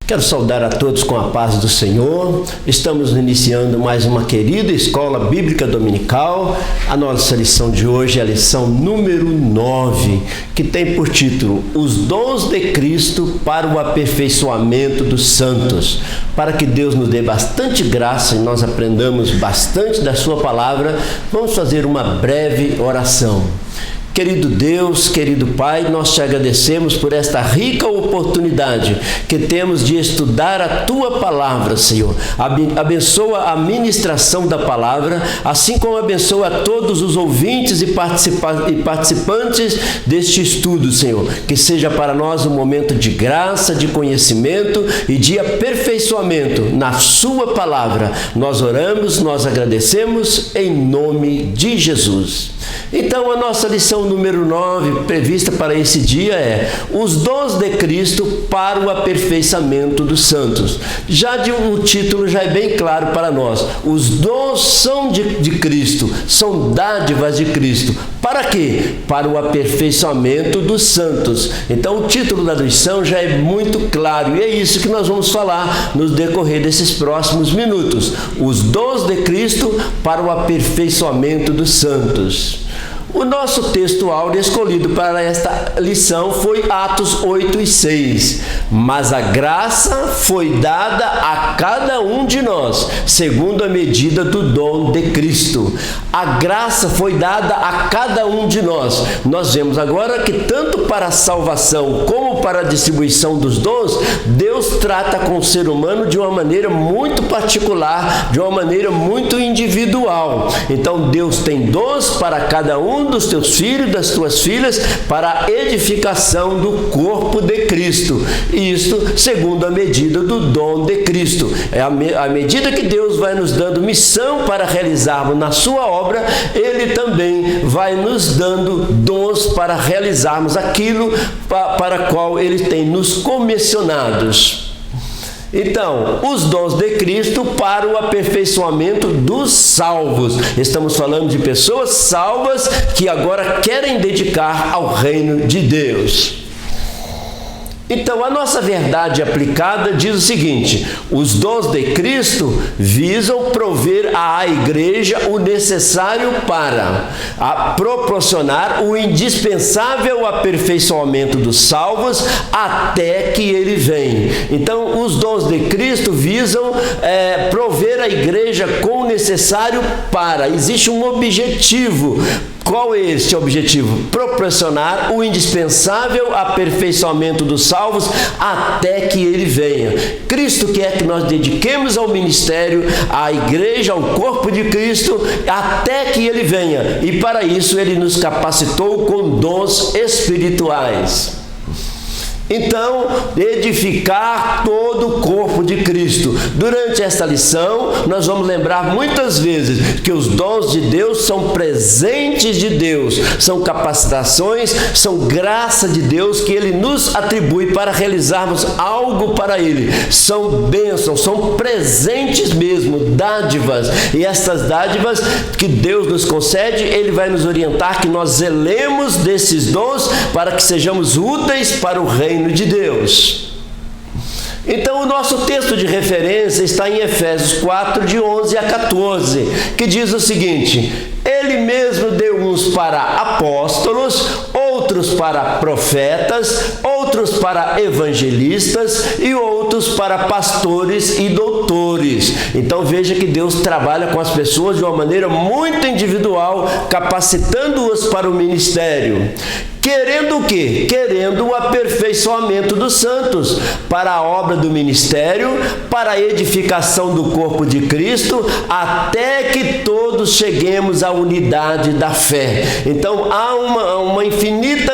Quero saudar a todos com a paz do Senhor. Estamos iniciando mais uma querida Escola Bíblica Dominical. A nossa lição de hoje é a lição número 9, que tem por título Os Dons de Cristo para o Aperfeiçoamento dos Santos. Para que Deus nos dê bastante graça e nós aprendamos bastante da sua palavra, vamos fazer uma breve oração. Querido Deus, querido Pai, nós te agradecemos por esta rica oportunidade que temos de estudar a Tua Palavra, Senhor. Abençoa a ministração da Palavra, assim como abençoa a todos os ouvintes e participantes deste estudo, Senhor. Que seja para nós um momento de graça, de conhecimento e de aperfeiçoamento na Sua Palavra. Nós oramos, nós agradecemos em nome de Jesus. Então, a nossa lição número 9, prevista para esse dia, é Os Dons de Cristo para o Aperfeiçoamento dos Santos. O título já é bem claro para nós. Os dons são de Cristo, são dádivas de Cristo. Para quê? Para o aperfeiçoamento dos santos. Então, o título da lição já é muito claro, e é isso que nós vamos falar no decorrer desses próximos minutos. Os dons de Cristo para o aperfeiçoamento dos santos. O nosso texto áureo escolhido para esta lição foi Atos 8 e 6. Mas a graça foi dada a cada um de nós, segundo a medida do dom de Cristo. A graça foi dada a cada um de nós. Nós vemos agora que tanto para a salvação como para a distribuição dos dons, Deus trata com o ser humano de uma maneira muito particular, de uma maneira muito individual. Então Deus tem dons para cada um dos teus filhos, das tuas filhas, para a edificação do corpo de Cristo. Isto segundo a medida do dom de Cristo. É à medida que Deus vai nos dando missão para realizarmos na sua obra, Ele também vai nos dando dons para realizarmos aquilo para qual Ele tem nos comissionados. Então, os dons de Cristo para o aperfeiçoamento dos salvos. Estamos falando de pessoas salvas que agora querem dedicar ao reino de Deus. Então, a nossa verdade aplicada diz o seguinte: os dons de Cristo visam prover à igreja o necessário para proporcionar o indispensável aperfeiçoamento dos salvos até que ele venha. Então, os dons de Cristo visam prover à igreja com o necessário para. Existe um objetivo. Qual é este objetivo? Proporcionar o indispensável aperfeiçoamento dos salvos até que ele venha. Cristo quer que nós dediquemos ao ministério, à igreja, ao corpo de Cristo, até que ele venha. E para isso ele nos capacitou com dons espirituais. Então, edificar todo o corpo de Cristo. Durante esta lição, nós vamos lembrar muitas vezes que os dons de Deus são presentes de Deus, são capacitações, são graça de Deus que Ele nos atribui para realizarmos algo para Ele. São bênçãos, são presentes mesmo, dádivas. E estas dádivas que Deus nos concede, Ele vai nos orientar que nós zelemos desses dons para que sejamos úteis para o reino de Deus. Então, o nosso texto de referência está em Efésios 4, de 11 a 14, que diz o seguinte: Ele mesmo deu uns para apóstolos, outros para profetas, outros para evangelistas e outros para pastores e doutores. Então veja que Deus trabalha com as pessoas de uma maneira muito individual, capacitando-as para o ministério. Querendo o quê? Querendo o aperfeiçoamento dos santos, para a obra do ministério, para a edificação do corpo de Cristo, até que todos cheguemos à unidade da fé. Então, há uma infinita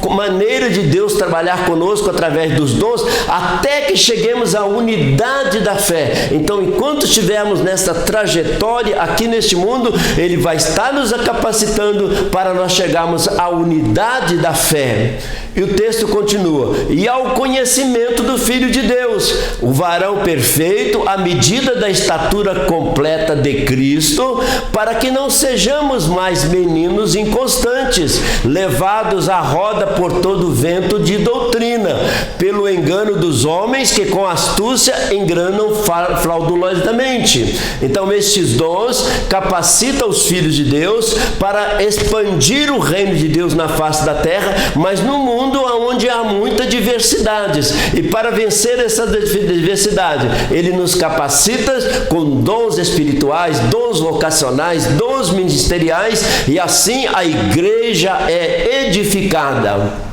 maneira de Deus trabalhar conosco através dos dons, até que cheguemos à unidade da fé. Então, enquanto estivermos nessa trajetória aqui neste mundo, Ele vai estar nos capacitando para nós chegarmos à unidade da fé. E o texto continua: e ao conhecimento do Filho de Deus, o varão perfeito, à medida da estatura completa de Cristo, para que não sejamos mais meninos inconstantes, levados à roda por todo vento de doutrina, pelo engano dos homens que com astúcia enganam fraudulosamente. Então estes dons capacitam os filhos de Deus para expandir o reino de Deus na face da terra, mas no mundo onde há muitas diversidades. E para vencer essa diversidade, Ele nos capacita com dons espirituais, dons vocacionais, dons ministeriais, e assim a igreja é edificada.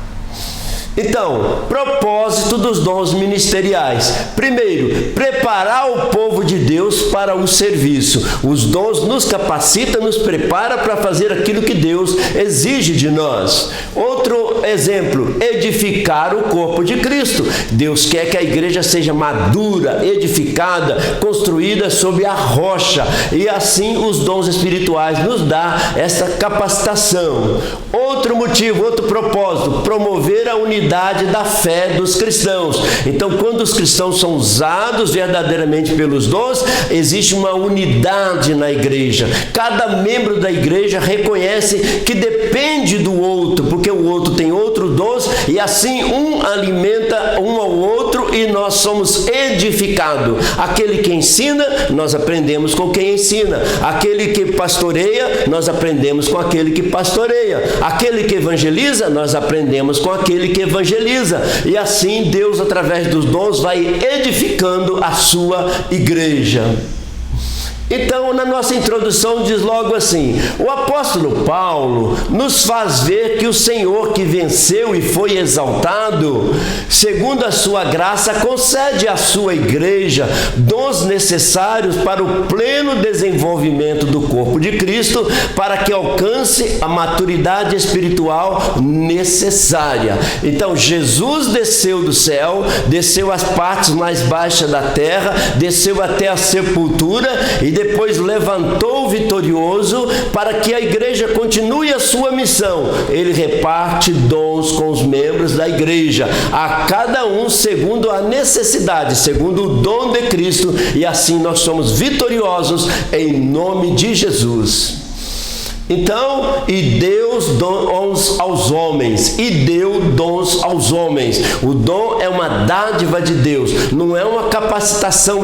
Então, propósito dos dons ministeriais. Primeiro, preparar o povo de Deus para o serviço. Os dons nos capacitam, nos prepara para fazer aquilo que Deus exige de nós. Outro exemplo, edificar o corpo de Cristo. Deus quer que a igreja seja madura, edificada, construída sobre a rocha. E assim os dons espirituais nos dá essa capacitação. Outro motivo, outro propósito, promover a unidade da fé dos cristãos. Então, quando os cristãos são usados verdadeiramente pelos dons, existe uma unidade na igreja. Cada membro da igreja reconhece que depende do outro, porque o outro tem outros dons, e assim um alimenta um ao outro e nós somos edificados. Aquele que ensina, nós aprendemos com quem ensina. Aquele que pastoreia, nós aprendemos com aquele que pastoreia. Aquele que evangeliza, nós aprendemos com aquele que evangeliza. E assim Deus, através dos dons, vai edificando a sua igreja. Então, na nossa introdução diz logo assim: o apóstolo Paulo nos faz ver que o Senhor, que venceu e foi exaltado, segundo a sua graça, concede à sua igreja dons necessários para o pleno desenvolvimento do corpo de Cristo, para que alcance a maturidade espiritual necessária. Então, Jesus desceu do céu, desceu às partes mais baixas da terra, desceu até a sepultura e depois levantou vitorioso para que a igreja continue a sua missão. Ele reparte dons com os membros da igreja, a cada um segundo a necessidade, segundo o dom de Cristo, e assim nós somos vitoriosos em nome de Jesus. Então, e Deus dons aos homens, e deu dons aos homens. O dom é uma dádiva de Deus, não é uma capacitação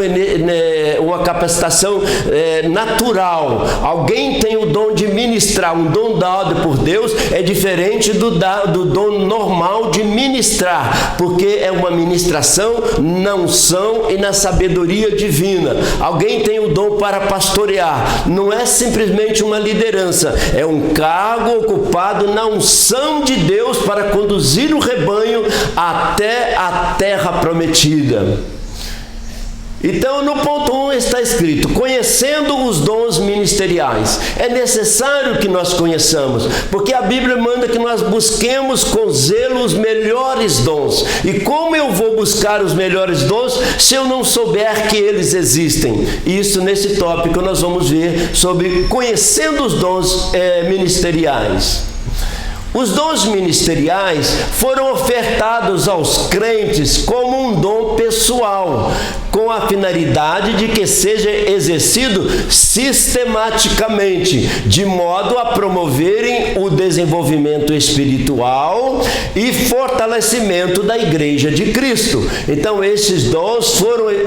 natural. Alguém tem o dom de ministrar, um dom dado por Deus é diferente do dom normal de ministrar, porque é uma ministração na unção e na sabedoria divina. Alguém tem o dom para pastorear, não é simplesmente uma liderança, é um cargo ocupado na unção de Deus para conduzir o rebanho até a terra prometida. Então, no ponto 1 está escrito: conhecendo os dons ministeriais. É necessário que nós conheçamos, porque a Bíblia manda que nós busquemos com zelo os melhores dons. E como eu vou buscar os melhores dons se eu não souber que eles existem? Isso nesse tópico nós vamos ver sobre conhecendo os dons ministeriais. Os dons ministeriais foram ofertados aos crentes como um dom pessoal, com a finalidade de que seja exercido sistematicamente, de modo a promoverem o desenvolvimento espiritual e fortalecimento da igreja de Cristo. Então, esses dons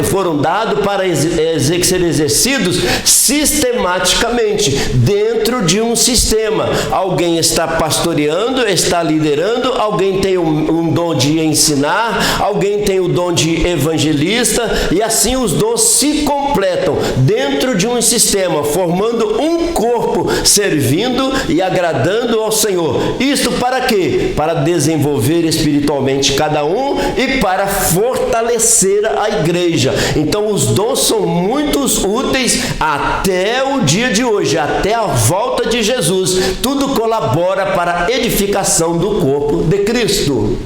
foram dados para ser exercidos sistematicamente, dentro de um sistema. Alguém está pastoreando, está liderando, alguém tem um dom de ensinar, alguém tem o dom de evangelista, e assim os dons se completam dentro de um sistema, formando um corpo, servindo e agradando ao Senhor. Isto para quê? Para desenvolver espiritualmente cada um e para fortalecer a igreja. Então os dons são muito úteis até o dia de hoje, até a volta de Jesus. Tudo colabora para a edificação do corpo de Cristo.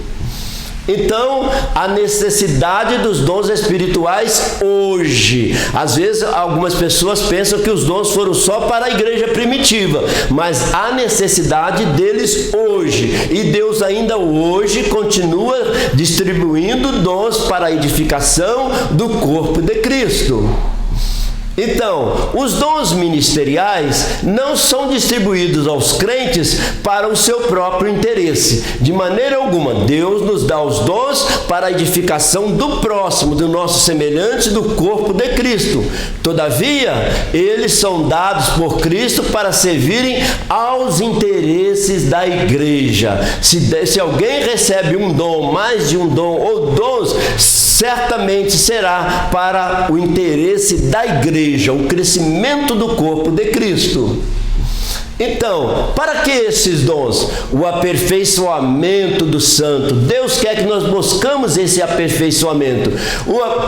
Então, a necessidade dos dons espirituais hoje. Às vezes, algumas pessoas pensam que os dons foram só para a igreja primitiva, mas há necessidade deles hoje. E Deus ainda hoje continua distribuindo dons para a edificação do corpo de Cristo. Então, os dons ministeriais não são distribuídos aos crentes para o seu próprio interesse. De maneira alguma, Deus nos dá os dons para a edificação do próximo, do nosso semelhante, do corpo de Cristo. Todavia, eles são dados por Cristo para servirem aos interesses da igreja. Se alguém recebe um dom, mais de um dom ou dons, certamente será para o interesse da igreja, o crescimento do corpo de Cristo. Então, para que esses dons? O aperfeiçoamento do santo. Deus quer que nós buscamos esse aperfeiçoamento.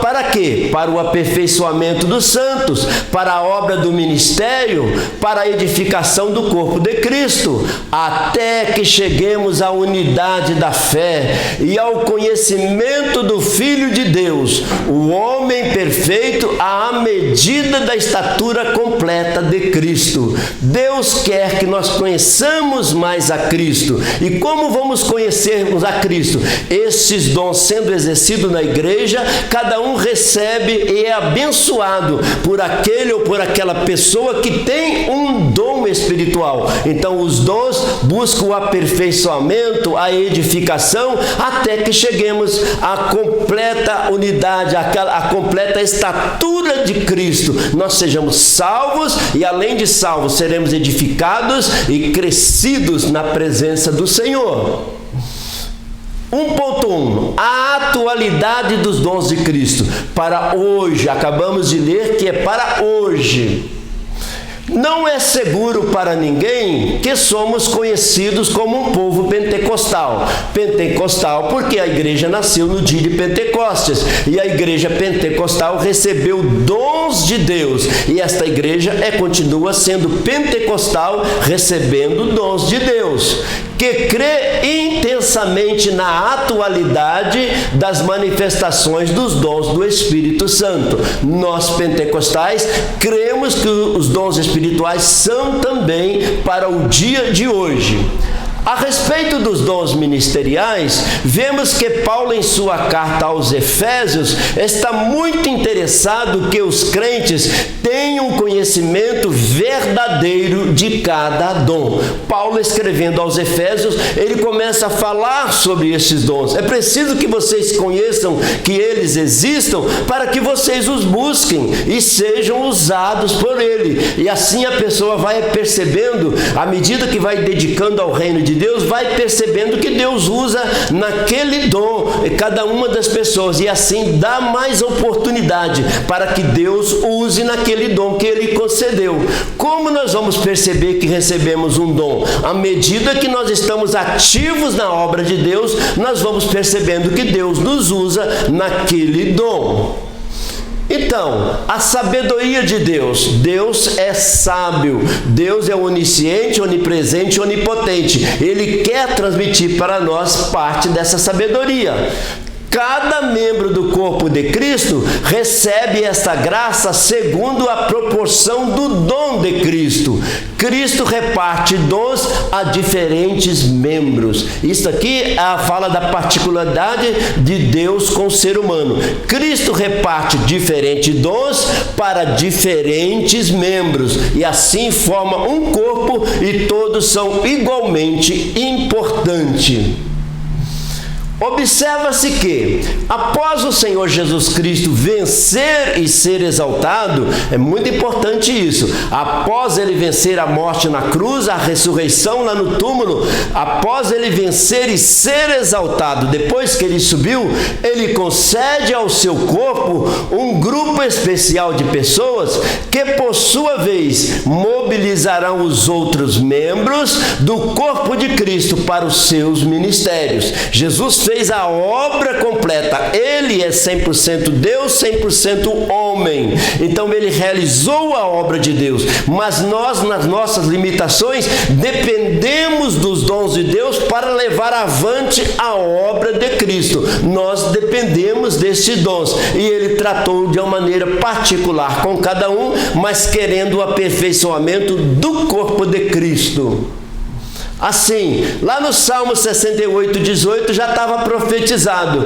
Para quê? Para o aperfeiçoamento dos santos, para a obra do ministério, para a edificação do corpo de Cristo, até que cheguemos à unidade da fé e ao conhecimento do Filho de Deus, o homem perfeito à medida da estatura completa de Cristo. Deus quer que nós conheçamos mais a Cristo. E como vamos conhecermos a Cristo? Esses dons sendo exercidos na igreja, cada um recebe e é abençoado por aquele ou por aquela pessoa que tem um dom espiritual. Então os dons buscam o aperfeiçoamento, a edificação, até que cheguemos à completa unidade, à completa estatura de Cristo. Nós sejamos salvos e, além de salvos, seremos edificados e crescidos na presença do Senhor. 1.1. A atualidade dos dons de Cristo para hoje. Acabamos de ler que é para hoje. Não é seguro para ninguém que somos conhecidos como um povo pentecostal. Pentecostal porque a igreja nasceu no dia de Pentecostes. E a igreja pentecostal recebeu dons de Deus. E esta igreja continua sendo pentecostal, recebendo dons de Deus. Que crê intensamente na atualidade das manifestações dos dons do Espírito Santo. Nós, pentecostais, cremos que os dons espirituais são também para o dia de hoje. A respeito dos dons ministeriais, vemos que Paulo, em sua carta aos Efésios, está muito interessado que os crentes tenham conhecimento verdadeiro de cada dom. Paulo, escrevendo aos Efésios, ele começa a falar sobre esses dons. É preciso que vocês conheçam que eles existam para que vocês os busquem e sejam usados por ele. E assim a pessoa vai percebendo, à medida que vai dedicando ao reino de Deus, vai percebendo que Deus usa naquele dom cada uma das pessoas e assim dá mais oportunidade para que Deus use naquele dom que Ele concedeu. Como nós vamos perceber que recebemos um dom? À medida que nós estamos ativos na obra de Deus, nós vamos percebendo que Deus nos usa naquele dom. Então, a sabedoria de Deus. Deus é sábio. Deus é onisciente, onipresente, onipotente. Ele quer transmitir para nós parte dessa sabedoria. Cada membro do corpo de Cristo recebe esta graça segundo a proporção do dom de Cristo. Cristo reparte dons a diferentes membros. Isso aqui fala da particularidade de Deus com o ser humano. Cristo reparte diferentes dons para diferentes membros e assim forma um corpo e todos são igualmente importantes. Observa-se que, após o Senhor Jesus Cristo vencer e ser exaltado, é muito importante isso, após ele vencer a morte na cruz, a ressurreição lá no túmulo, após ele vencer e ser exaltado, depois que ele subiu, ele concede ao seu corpo um grupo especial de pessoas que, por sua vez, mobilizarão os outros membros do corpo de Cristo para os seus ministérios. Jesus fez a obra completa. Ele é 100% Deus, 100% homem. Então ele realizou a obra de Deus. Mas nós, nas nossas limitações, dependemos dos dons de Deus para levar avante a obra de Cristo. Nós dependemos destes dons. E ele tratou de uma maneira particular com cada um, mas querendo o aperfeiçoamento do corpo de Cristo. Assim, lá no Salmo 68, 18, já estava profetizado: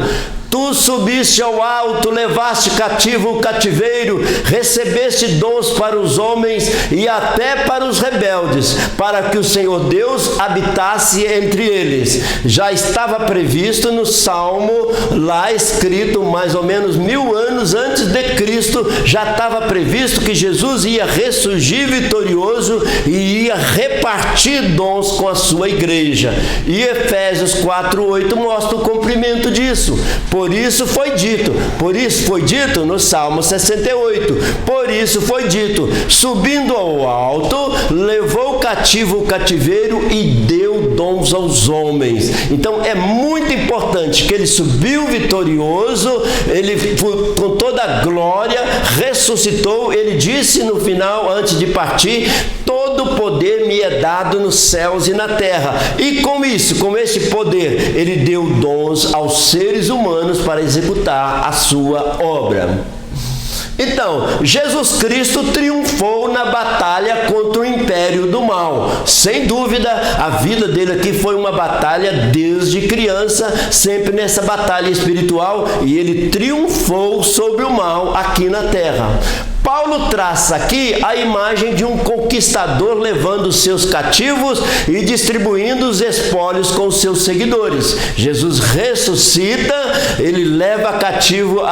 tu subiste ao alto, levaste cativo o cativeiro, recebeste dons para os homens e até para os rebeldes, para que o Senhor Deus habitasse entre eles. Já estava previsto no Salmo, lá escrito mais ou menos 1000 anos antes de Cristo, já estava previsto que Jesus ia ressurgir vitorioso e ia repartir dons com a sua igreja. E Efésios 4:8 mostra o cumprimento disso. Por isso foi dito no Salmo 68, por isso foi dito: subindo ao alto, levou cativo o cativeiro e deu dons aos homens. Então é muito importante que ele subiu vitorioso, ele com toda a glória, ressuscitou. Ele disse no final, antes de partir: todo poder me é dado nos céus e na terra. E com isso, com esse poder, ele deu dons aos seres humanos para executar a sua obra. Então, Jesus Cristo triunfou na batalha contra o império do mal. Sem dúvida, a vida dele aqui foi uma batalha desde criança, sempre nessa batalha espiritual, e ele triunfou sobre o mal aqui na terra. Paulo traça aqui a imagem de um conquistador levando os seus cativos e distribuindo os espólios com os seus seguidores. Jesus ressuscita, ele leva cativo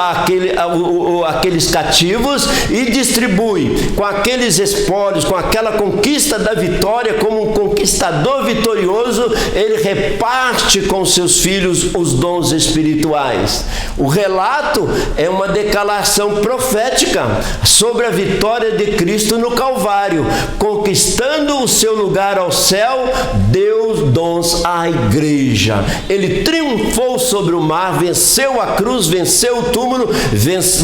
aqueles cativos e distribui com aqueles espólios, com aquela conquista da vitória, como um conquistador vitorioso, ele reparte com seus filhos os dons espirituais. O relato é uma declaração profética sobre a vitória de Cristo no Calvário. Conquistando o seu lugar ao céu, deu dons à igreja. Ele triunfou sobre o mar, venceu a cruz, venceu o túmulo,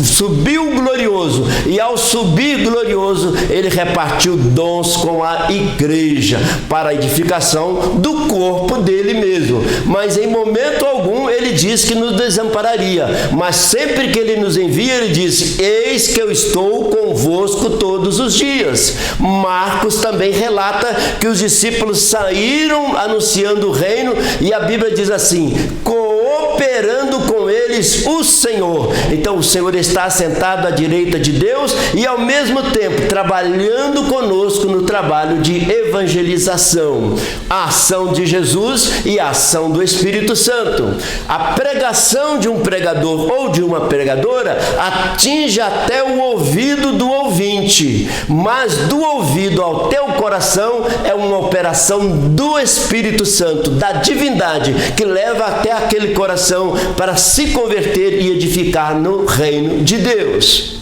subiu glorioso. E ao subir glorioso, ele repartiu dons com a igreja para a edificação do corpo dele mesmo. Mas em momento algum ele diz que nos desampararia. Mas sempre que ele nos envia, ele diz: eis que eu estou convosco todos os dias. Marcos também relata que os discípulos saíram anunciando o reino, e a Bíblia diz assim: cooperando com eles o Senhor. Então o Senhor está sentado à direita de Deus e ao mesmo tempo trabalhando conosco no trabalho de evangelização. A ação de Jesus e a ação do Espírito Santo. A pregação de um pregador ou de uma pregadora atinge até o ouvido do ouvinte, mas do ouvido ao teu coração é uma operação do Espírito Santo, da divindade, que leva até aquele coração para se converter e edificar no reino de Deus.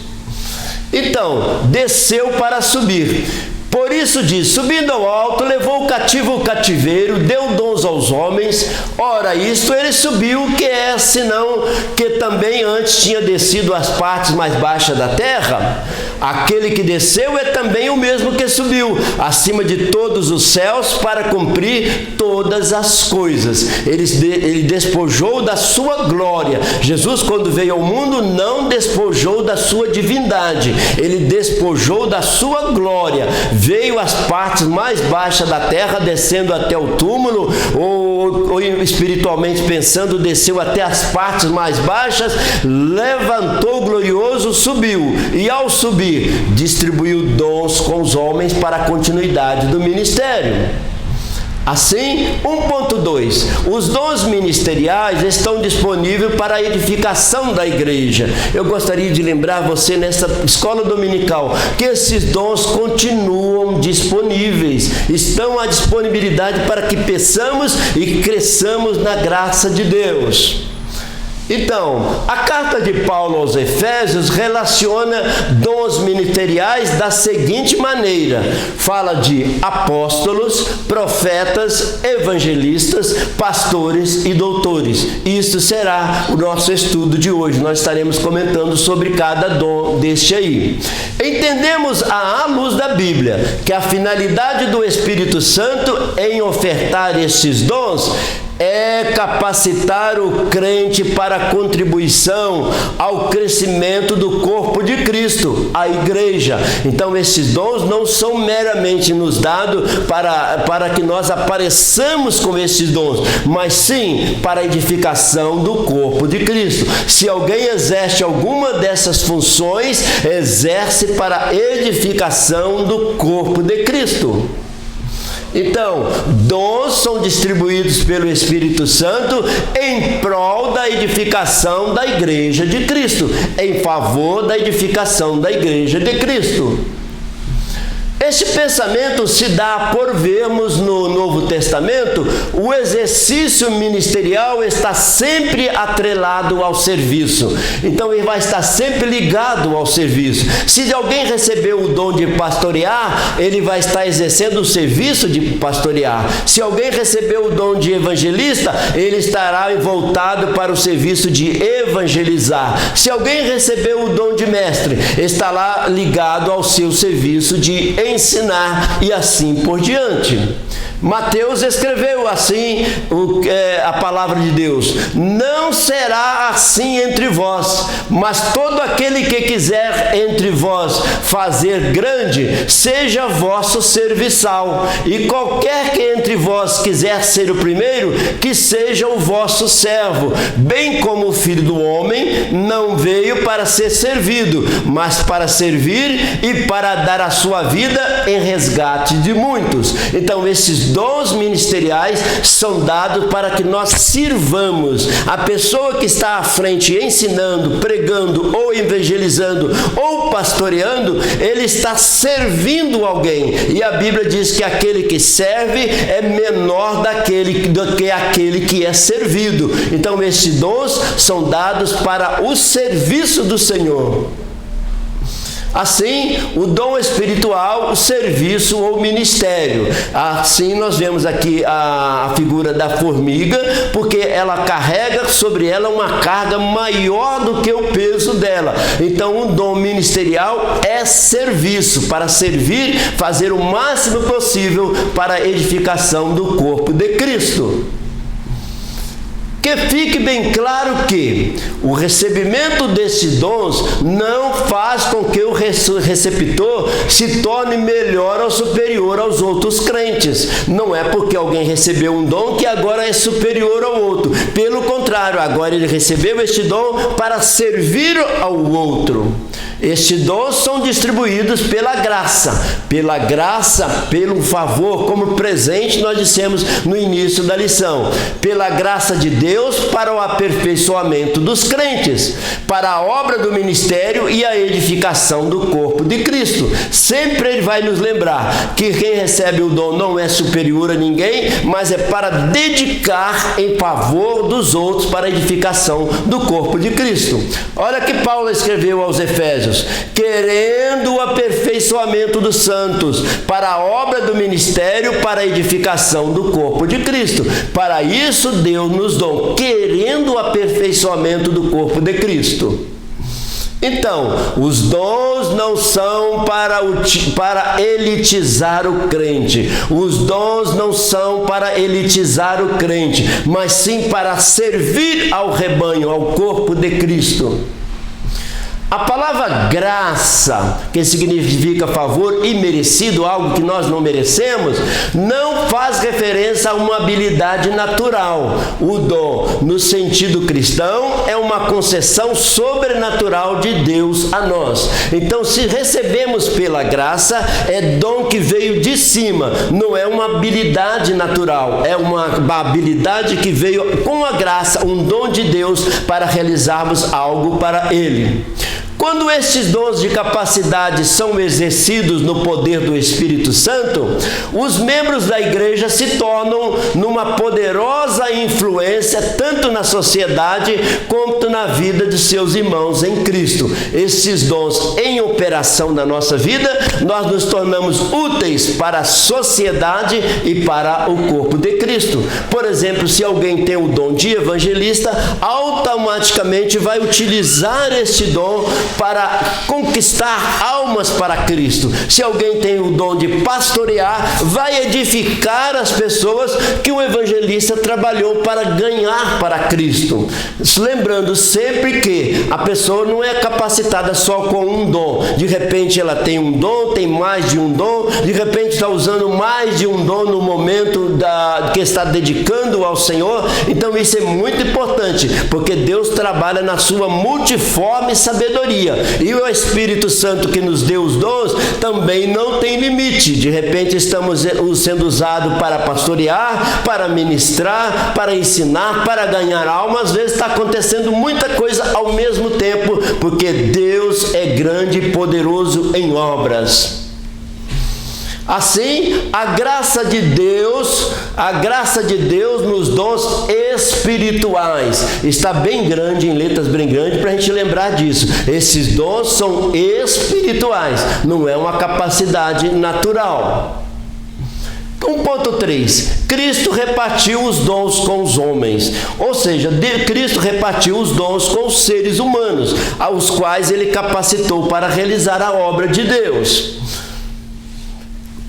Então, desceu para subir. Por isso diz: subindo ao alto, levou o cativo o cativeiro, deu dons aos homens. Ora, isto ele subiu, que é senão que também antes tinha descido às partes mais baixas da terra? Aquele que desceu é também o mesmo que subiu acima de todos os céus para cumprir todas as coisas. Ele despojou da sua glória. Jesus, quando veio ao mundo, não despojou da sua divindade. Ele despojou da sua glória. Veio às partes mais baixas da terra, descendo até o túmulo, ou espiritualmente pensando, desceu até as partes mais baixas, levantou glorioso, subiu, e ao subir, distribuiu dons com os homens para a continuidade do ministério. Assim, 1.2, os dons ministeriais estão disponíveis para a edificação da igreja. Eu gostaria de lembrar você nessa escola dominical que esses dons continuam disponíveis, estão à disponibilidade para que peçamos e cresçamos na graça de Deus. Então, a carta de Paulo aos Efésios relaciona dons ministeriais da seguinte maneira: fala de apóstolos, profetas, evangelistas, pastores e doutores. Isso será o nosso estudo de hoje. Nós estaremos comentando sobre cada dom deste aí. Entendemos à luz da Bíblia que a finalidade do Espírito Santo em ofertar estes dons é capacitar o crente para a contribuição ao crescimento do corpo de Cristo, a igreja. Então, esses dons não são meramente nos dados para que nós apareçamos com esses dons, mas sim para a edificação do corpo de Cristo. Se alguém exerce alguma dessas funções, exerce para a edificação do corpo de Cristo. Então, dons são distribuídos pelo Espírito Santo em prol da edificação da igreja de Cristo, em favor da edificação da igreja de Cristo. Este pensamento se dá por vermos no Novo Testamento, o exercício ministerial está sempre atrelado ao serviço. Então ele vai estar sempre ligado ao serviço. Se alguém recebeu o dom de pastorear, ele vai estar exercendo o serviço de pastorear. Se alguém recebeu o dom de evangelista, ele estará voltado para o serviço de evangelizar. Se alguém recebeu o dom de mestre, está lá ligado ao seu serviço de ensinar e assim por diante. Mateus escreveu assim a palavra de Deus: não será assim entre vós, mas todo aquele que quiser entre vós fazer grande, seja vosso serviçal, e qualquer que entre vós quiser ser o primeiro, que seja o vosso servo, bem como o Filho do Homem não veio para ser servido, mas para servir e para dar a sua vida em resgate de muitos. Então, esses dons ministeriais são dados para que nós sirvamos. A pessoa que está à frente ensinando, pregando ou evangelizando ou pastoreando, ele está servindo alguém. E a Bíblia diz que aquele que serve é menor do que aquele que é servido. Então, esses dons são dados para o serviço do Senhor. Assim, o dom espiritual, o serviço ou ministério. Assim, nós vemos aqui a figura da formiga, porque ela carrega sobre ela uma carga maior do que o peso dela. Então, o dom ministerial é serviço, para servir, fazer o máximo possível para a edificação do corpo de Cristo. Que fique bem claro que o recebimento desses dons não faz com que o receptor se torne melhor ou superior aos outros crentes. Não é porque alguém recebeu um dom que agora é superior ao outro. Pelo contrário, agora ele recebeu este dom para servir ao outro. Estes dons são distribuídos pela graça, pelo favor, como presente nós dissemos no início da lição, pela graça de Deus para o aperfeiçoamento dos crentes, para a obra do ministério e a edificação do corpo de Cristo. Sempre ele vai nos lembrar que quem recebe o dom não é superior a ninguém, mas é para dedicar em favor dos outros para a edificação do corpo de Cristo. Olha que Paulo escreveu aos Efésios: querendo o aperfeiçoamento dos santos, para a obra do ministério, para a edificação do corpo de Cristo. Para isso Deus nos deu, querendo o aperfeiçoamento do corpo de Cristo. Então, os dons não são para elitizar o crente. Os dons não são para elitizar o crente, mas sim para servir ao rebanho, ao corpo de Cristo. A palavra graça, que significa favor imerecido, algo que nós não merecemos, não faz referência a uma habilidade natural. O dom, no sentido cristão, é uma concessão sobrenatural de Deus a nós. Então, se recebemos pela graça, é dom que veio de cima, não é uma habilidade natural, é uma habilidade que veio com a graça, um dom de Deus para realizarmos algo para Ele. Quando estes dons de capacidade são exercidos no poder do Espírito Santo, os membros da igreja se tornam numa poderosa influência tanto na sociedade quanto na vida de seus irmãos em Cristo. Esses dons em operação na nossa vida, nós nos tornamos úteis para a sociedade e para o corpo de Cristo. Por exemplo, se alguém tem o dom de evangelista, automaticamente vai utilizar este dom para conquistar almas para Cristo. Se alguém tem o dom de pastorear, vai edificar as pessoas que o evangelista trabalhou para ganhar para Cristo. Lembrando sempre que a pessoa não é capacitada só com um dom. De repente ela tem um dom, tem mais de um dom, de repente está usando mais de um dom no momento que está dedicando ao Senhor. Então isso é muito importante, porque Deus trabalha na sua multiforme sabedoria, e o Espírito Santo que nos deu os dons também não tem limite. De repente estamos sendo usados para pastorear, para ministrar, para ensinar, para ganhar alma. Às vezes está acontecendo muita coisa ao mesmo tempo, porque Deus é grande e poderoso em obras. Assim, a graça de Deus nos dons espirituais está bem grande, em letras bem grandes, para a gente lembrar disso. Esses dons são espirituais, não é uma capacidade natural. 1.3. Cristo repartiu os dons com os homens, ou seja, Cristo repartiu os dons com os seres humanos, aos quais ele capacitou para realizar a obra de Deus.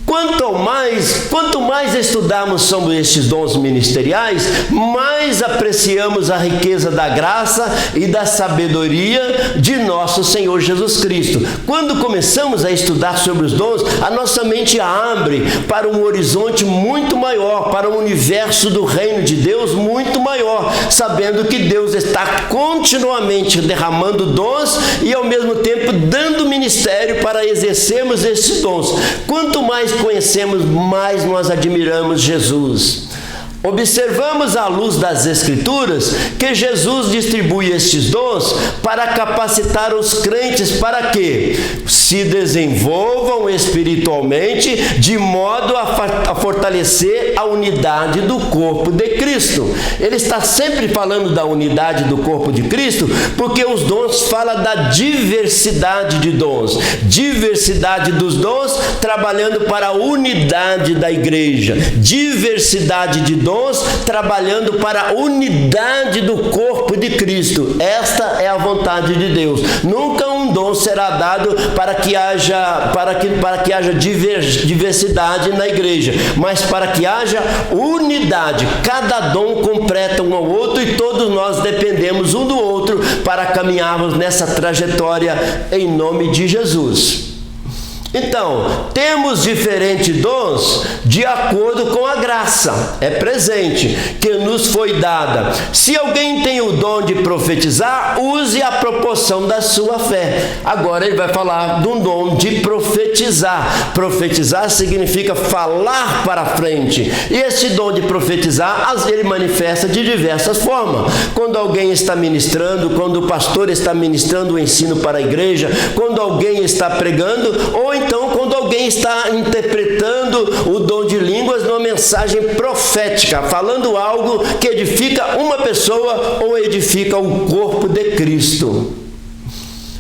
Quanto mais estudarmos sobre estes dons ministeriais, mais apreciamos a riqueza da graça e da sabedoria de nosso Senhor Jesus Cristo. Quando começamos a estudar sobre os dons, a nossa mente abre para um horizonte muito maior, para o universo do reino de Deus muito maior, sabendo que Deus está continuamente derramando dons e ao mesmo tempo dando ministério para exercermos esses dons. Quanto mais conhecemos, mais nós admiramos Jesus. Observamos à luz das Escrituras que Jesus distribui estes dons para capacitar os crentes para que se desenvolvam espiritualmente de modo a fortalecer a unidade do corpo de Cristo. Ele está sempre falando da unidade do corpo de Cristo, porque os dons falam da diversidade de dons, diversidade dos dons trabalhando para a unidade da igreja, diversidade de dons trabalhando para a unidade do corpo de Cristo. Esta é a vontade de Deus. Nunca um dom será dado para que haja diversidade na igreja, mas para que haja unidade. Cada dom completa um ao outro e todos nós dependemos um do outro para caminharmos nessa trajetória em nome de Jesus. Então, temos diferentes dons de acordo com a graça, é presente, que nos foi dada. Se alguém tem o dom de profetizar, use a proporção da sua fé. Agora ele vai falar de um dom de profetizar. Profetizar significa falar para frente. E esse dom de profetizar, ele manifesta de diversas formas. Quando alguém está ministrando, quando o pastor está ministrando o ensino para a igreja, quando alguém está pregando, ou então quando alguém está interpretando o dom de línguas numa mensagem profética, falando algo que edifica uma pessoa ou edifica o corpo de Cristo.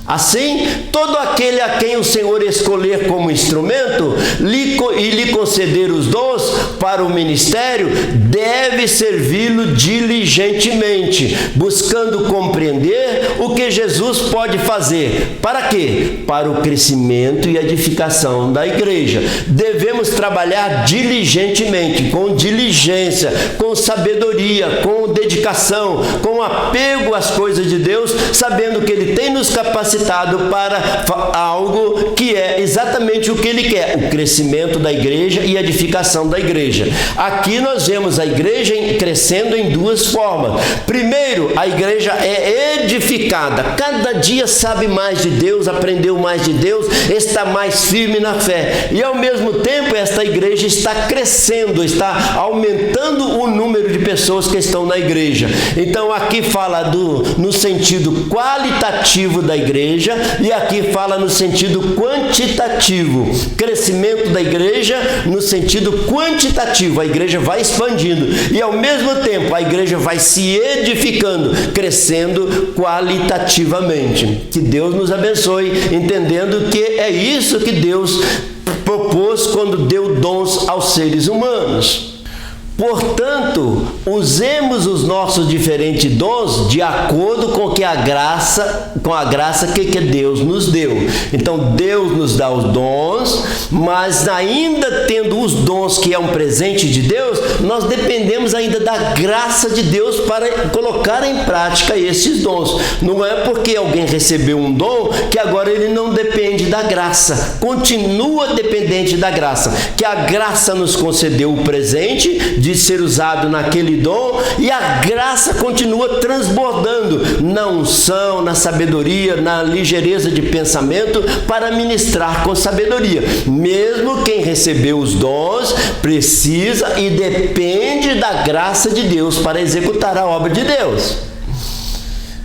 Assim, todo aquele a quem o Senhor escolher como instrumento e lhe conceder os dons para o ministério, deve servi-lo diligentemente, buscando compreender o que Jesus pode fazer. Para quê? Para o crescimento e edificação da igreja. Devemos trabalhar diligentemente, com diligência, com sabedoria, com dedicação, com apego às coisas de Deus, sabendo que Ele tem nos capacitado para algo que é exatamente o que Ele quer, o crescimento da igreja e a edificação da igreja. Aqui nós vemos a igreja crescendo em duas formas. Primeiro, a igreja é edificada, cada dia sabe mais de Deus, aprendeu mais de Deus, está mais firme na fé, e ao mesmo tempo esta igreja está crescendo, está aumentando o número de pessoas que estão na igreja. Então aqui fala no sentido qualitativo da igreja, igreja, e aqui fala no sentido quantitativo, crescimento da igreja no sentido quantitativo, a igreja vai expandindo e ao mesmo tempo a igreja vai se edificando, crescendo qualitativamente. Que Deus nos abençoe, entendendo que é isso que Deus propôs quando deu dons aos seres humanos. Portanto, usemos os nossos diferentes dons de acordo com a graça que Deus nos deu. Então, Deus nos dá os dons, mas ainda tendo os dons que é um presente de Deus, nós dependemos ainda da graça de Deus para colocar em prática esses dons. Não é porque alguém recebeu um dom que agora ele não depende da graça. Continua dependente da graça, que a graça nos concedeu o presente de ser usado naquele dom, e a graça continua transbordando na unção, na sabedoria, na ligeireza de pensamento para ministrar com sabedoria. Mesmo quem recebeu os dons precisa e depende da graça de Deus para executar a obra de Deus.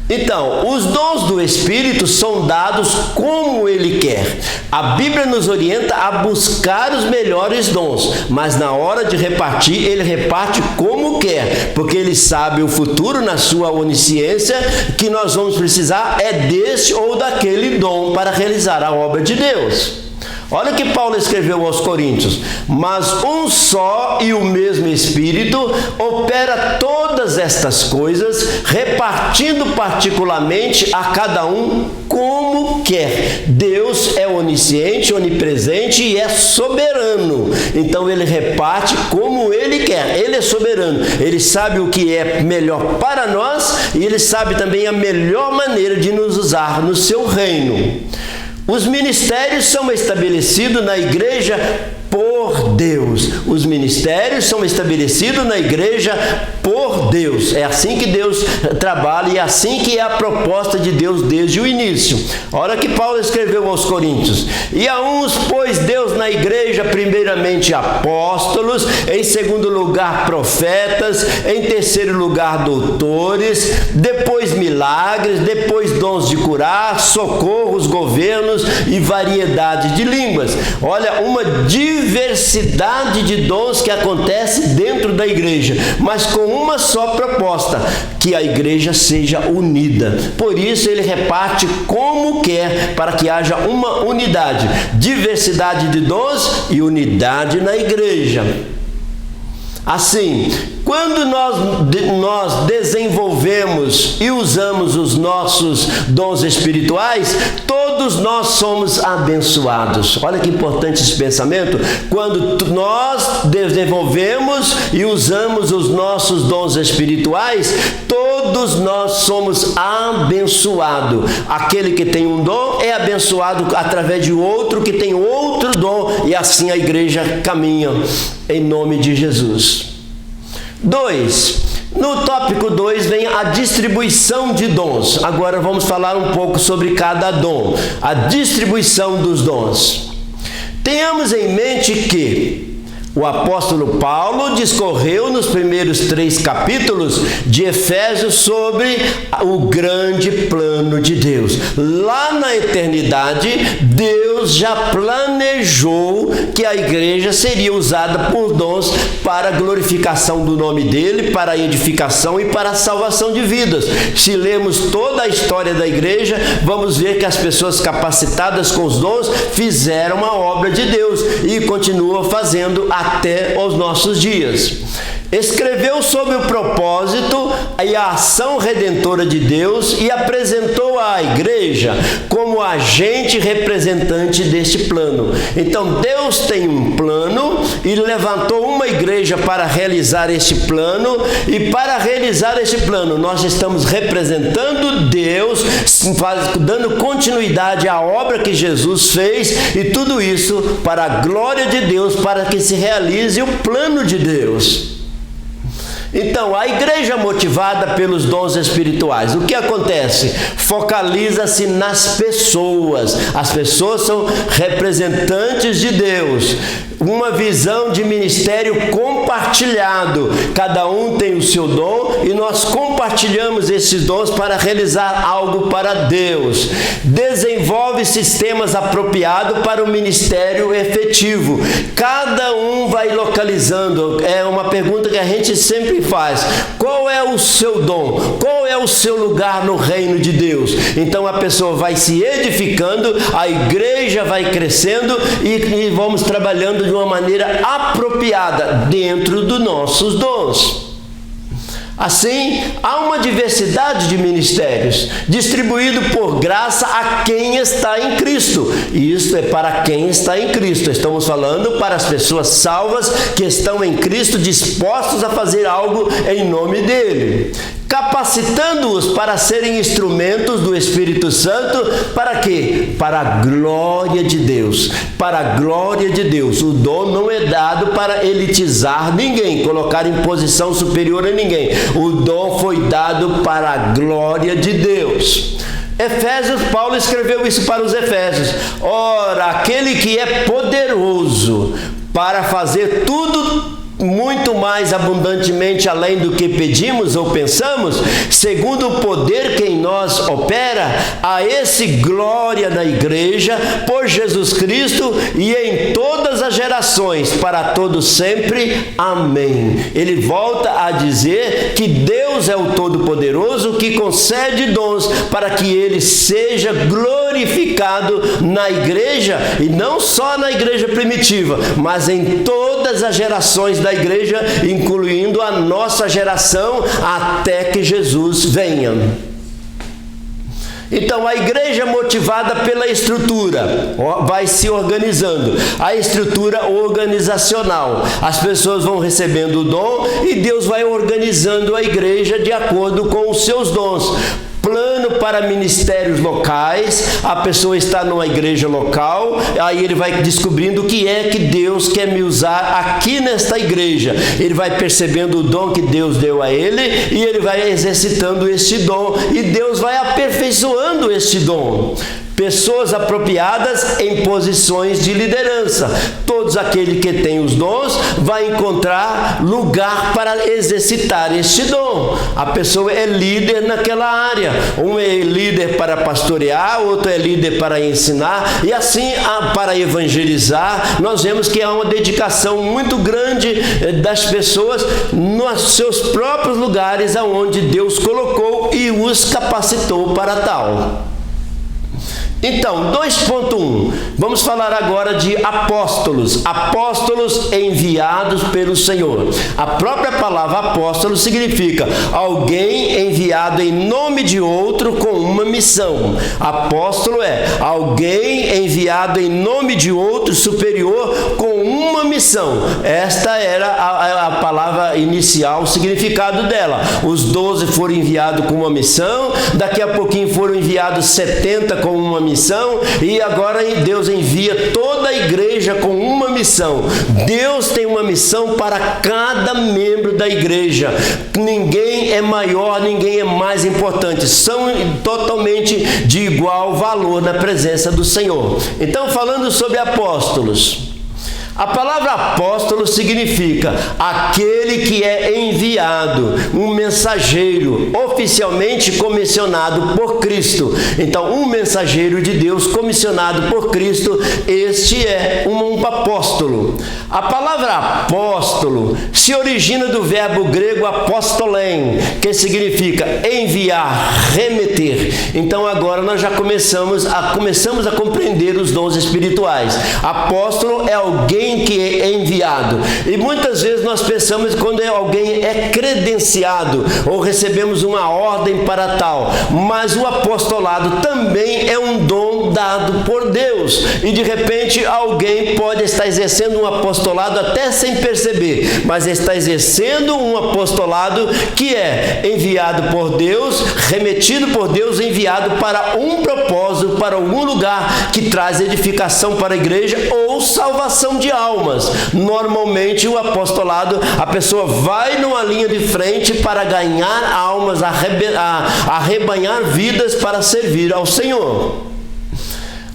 Então, os dons do Espírito são dados como Ele quer. A Bíblia nos orienta a buscar os melhores dons, mas na hora de repartir, Ele reparte como quer, porque Ele sabe o futuro na sua onisciência, que nós vamos precisar é desse ou daquele dom para realizar a obra de Deus. Olha o que Paulo escreveu aos Coríntios: mas um só e o mesmo Espírito opera todas estas coisas, repartindo particularmente a cada um como quer. Deus é onisciente, onipresente e é soberano. Então Ele reparte como Ele quer. Ele é soberano. Ele sabe o que é melhor para nós e Ele sabe também a melhor maneira de nos usar no seu reino. Os ministérios são estabelecidos na igreja por Deus. Os ministérios são estabelecidos na igreja por Deus. É assim que Deus trabalha e é assim que é a proposta de Deus desde o início. Olha que Paulo escreveu aos Coríntios: e a uns pôs Deus na igreja primeiramente apóstolos, em segundo lugar profetas, em terceiro lugar doutores, depois milagres, depois dons de curar, socorros, governos e variedade de línguas. Olha, uma diversidade de dons que acontece dentro da igreja, mas com uma só proposta: que a igreja seja unida. Por isso ele reparte como quer, para que haja uma unidade, diversidade de dons e unidade na igreja. Assim, quando nós desenvolvemos e usamos os nossos dons espirituais, todos nós somos abençoados. Olha que importante esse pensamento. Quando nós desenvolvemos e usamos os nossos dons espirituais, todos nós somos abençoados. Aquele que tem um dom é abençoado através de outro que tem outro dom, e assim a igreja caminha em nome de Jesus. 2. No tópico 2 vem a distribuição de dons. Agora vamos falar um pouco sobre cada dom. A distribuição dos dons. Tenhamos em mente que o apóstolo Paulo discorreu nos primeiros 3 capítulos de Efésios sobre o grande plano de Deus. Lá na eternidade, Deus já planejou que a igreja seria usada por dons para a glorificação do nome dele, para a edificação e para a salvação de vidas. Se lermos toda a história da igreja, vamos ver que as pessoas capacitadas com os dons fizeram a obra de Deus e continuam fazendo até os nossos dias. Escreveu sobre o propósito e a ação redentora de Deus e apresentou à igreja como agente representante deste plano. Então Deus tem um plano e levantou uma igreja para realizar este plano, e para realizar este plano nós estamos representando Deus, dando continuidade à obra que Jesus fez, e tudo isso para a glória de Deus, para que se realize o plano de Deus. Então, a igreja motivada pelos dons espirituais, o que acontece? Focaliza-se nas pessoas. As pessoas são representantes de Deus. uma visão de ministério compartilhado. Cada um tem o seu dom e nós compartilhamos esses dons para realizar algo para Deus. Desenvolve sistemas apropriados para o ministério efetivo. Cada um vai localizando. É uma pergunta que a gente sempre faz. Qual é o seu dom? Qual é o seu lugar no reino de Deus? Então a pessoa vai se edificando, a igreja vai crescendo e vamos trabalhando de uma maneira apropriada dentro dos nossos dons. Assim, há uma diversidade de ministérios, distribuído por graça a quem está em Cristo. E isso é para quem está em Cristo. Estamos falando para as pessoas salvas que estão em Cristo, dispostos a fazer algo em nome dele. Capacitando-os para serem instrumentos do Espírito Santo, para quê? Para a glória de Deus. Para a glória de Deus. O dom não é dado para elitizar ninguém, colocar em posição superior a ninguém. O dom foi dado para a glória de Deus. Efésios, Paulo escreveu isso para os Efésios. Ora, aquele que é poderoso para fazer tudo muito mais abundantemente além do que pedimos ou pensamos, segundo o poder que em nós opera, a esse glória na igreja, por Jesus Cristo e em todas as gerações, para todos sempre. Amém. Ele volta a dizer que Deus é o Todo-Poderoso que concede dons para que ele seja glorificado na igreja, e não só na igreja primitiva, mas em todas as gerações da igreja, incluindo a nossa geração, até que Jesus venha. Então, a igreja motivada pela estrutura vai se organizando, a estrutura organizacional. As pessoas vão recebendo o dom e Deus vai organizando a igreja de acordo com os seus dons. Plano para ministérios locais, a pessoa está numa igreja local, aí ele vai descobrindo o que é que Deus quer me usar aqui nesta igreja. Ele vai percebendo o dom que Deus deu a ele e ele vai exercitando este dom e Deus vai aperfeiçoando este dom. Pessoas apropriadas em posições de liderança. Todos aqueles que têm os dons vai encontrar lugar para exercitar este dom. A pessoa é líder naquela área. Um é líder para pastorear, outro é líder para ensinar e assim para evangelizar. Nós vemos que há uma dedicação muito grande das pessoas nos seus próprios lugares aonde Deus colocou e os capacitou para tal. Então, 2.1, vamos falar agora de apóstolos. Apóstolos enviados pelo Senhor. A própria palavra apóstolo significa alguém enviado em nome de outro com uma missão. Apóstolo é alguém enviado em nome de outro superior com uma missão. Esta era a palavra inicial, o significado dela. Os 12 foram enviados com uma missão, daqui a pouquinho foram enviados 70 com uma missão, e agora Deus envia toda a igreja com uma missão. Deus tem uma missão para cada membro da igreja. Ninguém é maior, ninguém é mais importante. São totalmente de igual valor na presença do Senhor. Então, falando sobre apóstolos, a palavra apóstolo significa aquele que é enviado, um mensageiro oficialmente comissionado por Cristo. Então, um mensageiro de Deus comissionado por Cristo, este é um apóstolo. A palavra apóstolo se origina do verbo grego apóstolen, que significa enviar, remeter. Então, agora nós já começamos a compreender os dons espirituais. Apóstolo é alguém que é enviado. E muitas vezes nós pensamos que quando alguém é credenciado ou recebemos uma ordem para tal, mas o apostolado também é um dom dado por Deus. E de repente alguém pode estar exercendo um apostolado até sem perceber, mas está exercendo um apostolado que é enviado por Deus, remetido por Deus, enviado para um propósito, para algum lugar que traz edificação para a igreja ou salvação de almas. Normalmente o apostolado, a pessoa vai numa linha de frente para ganhar almas, arrebanhar vidas para servir ao Senhor.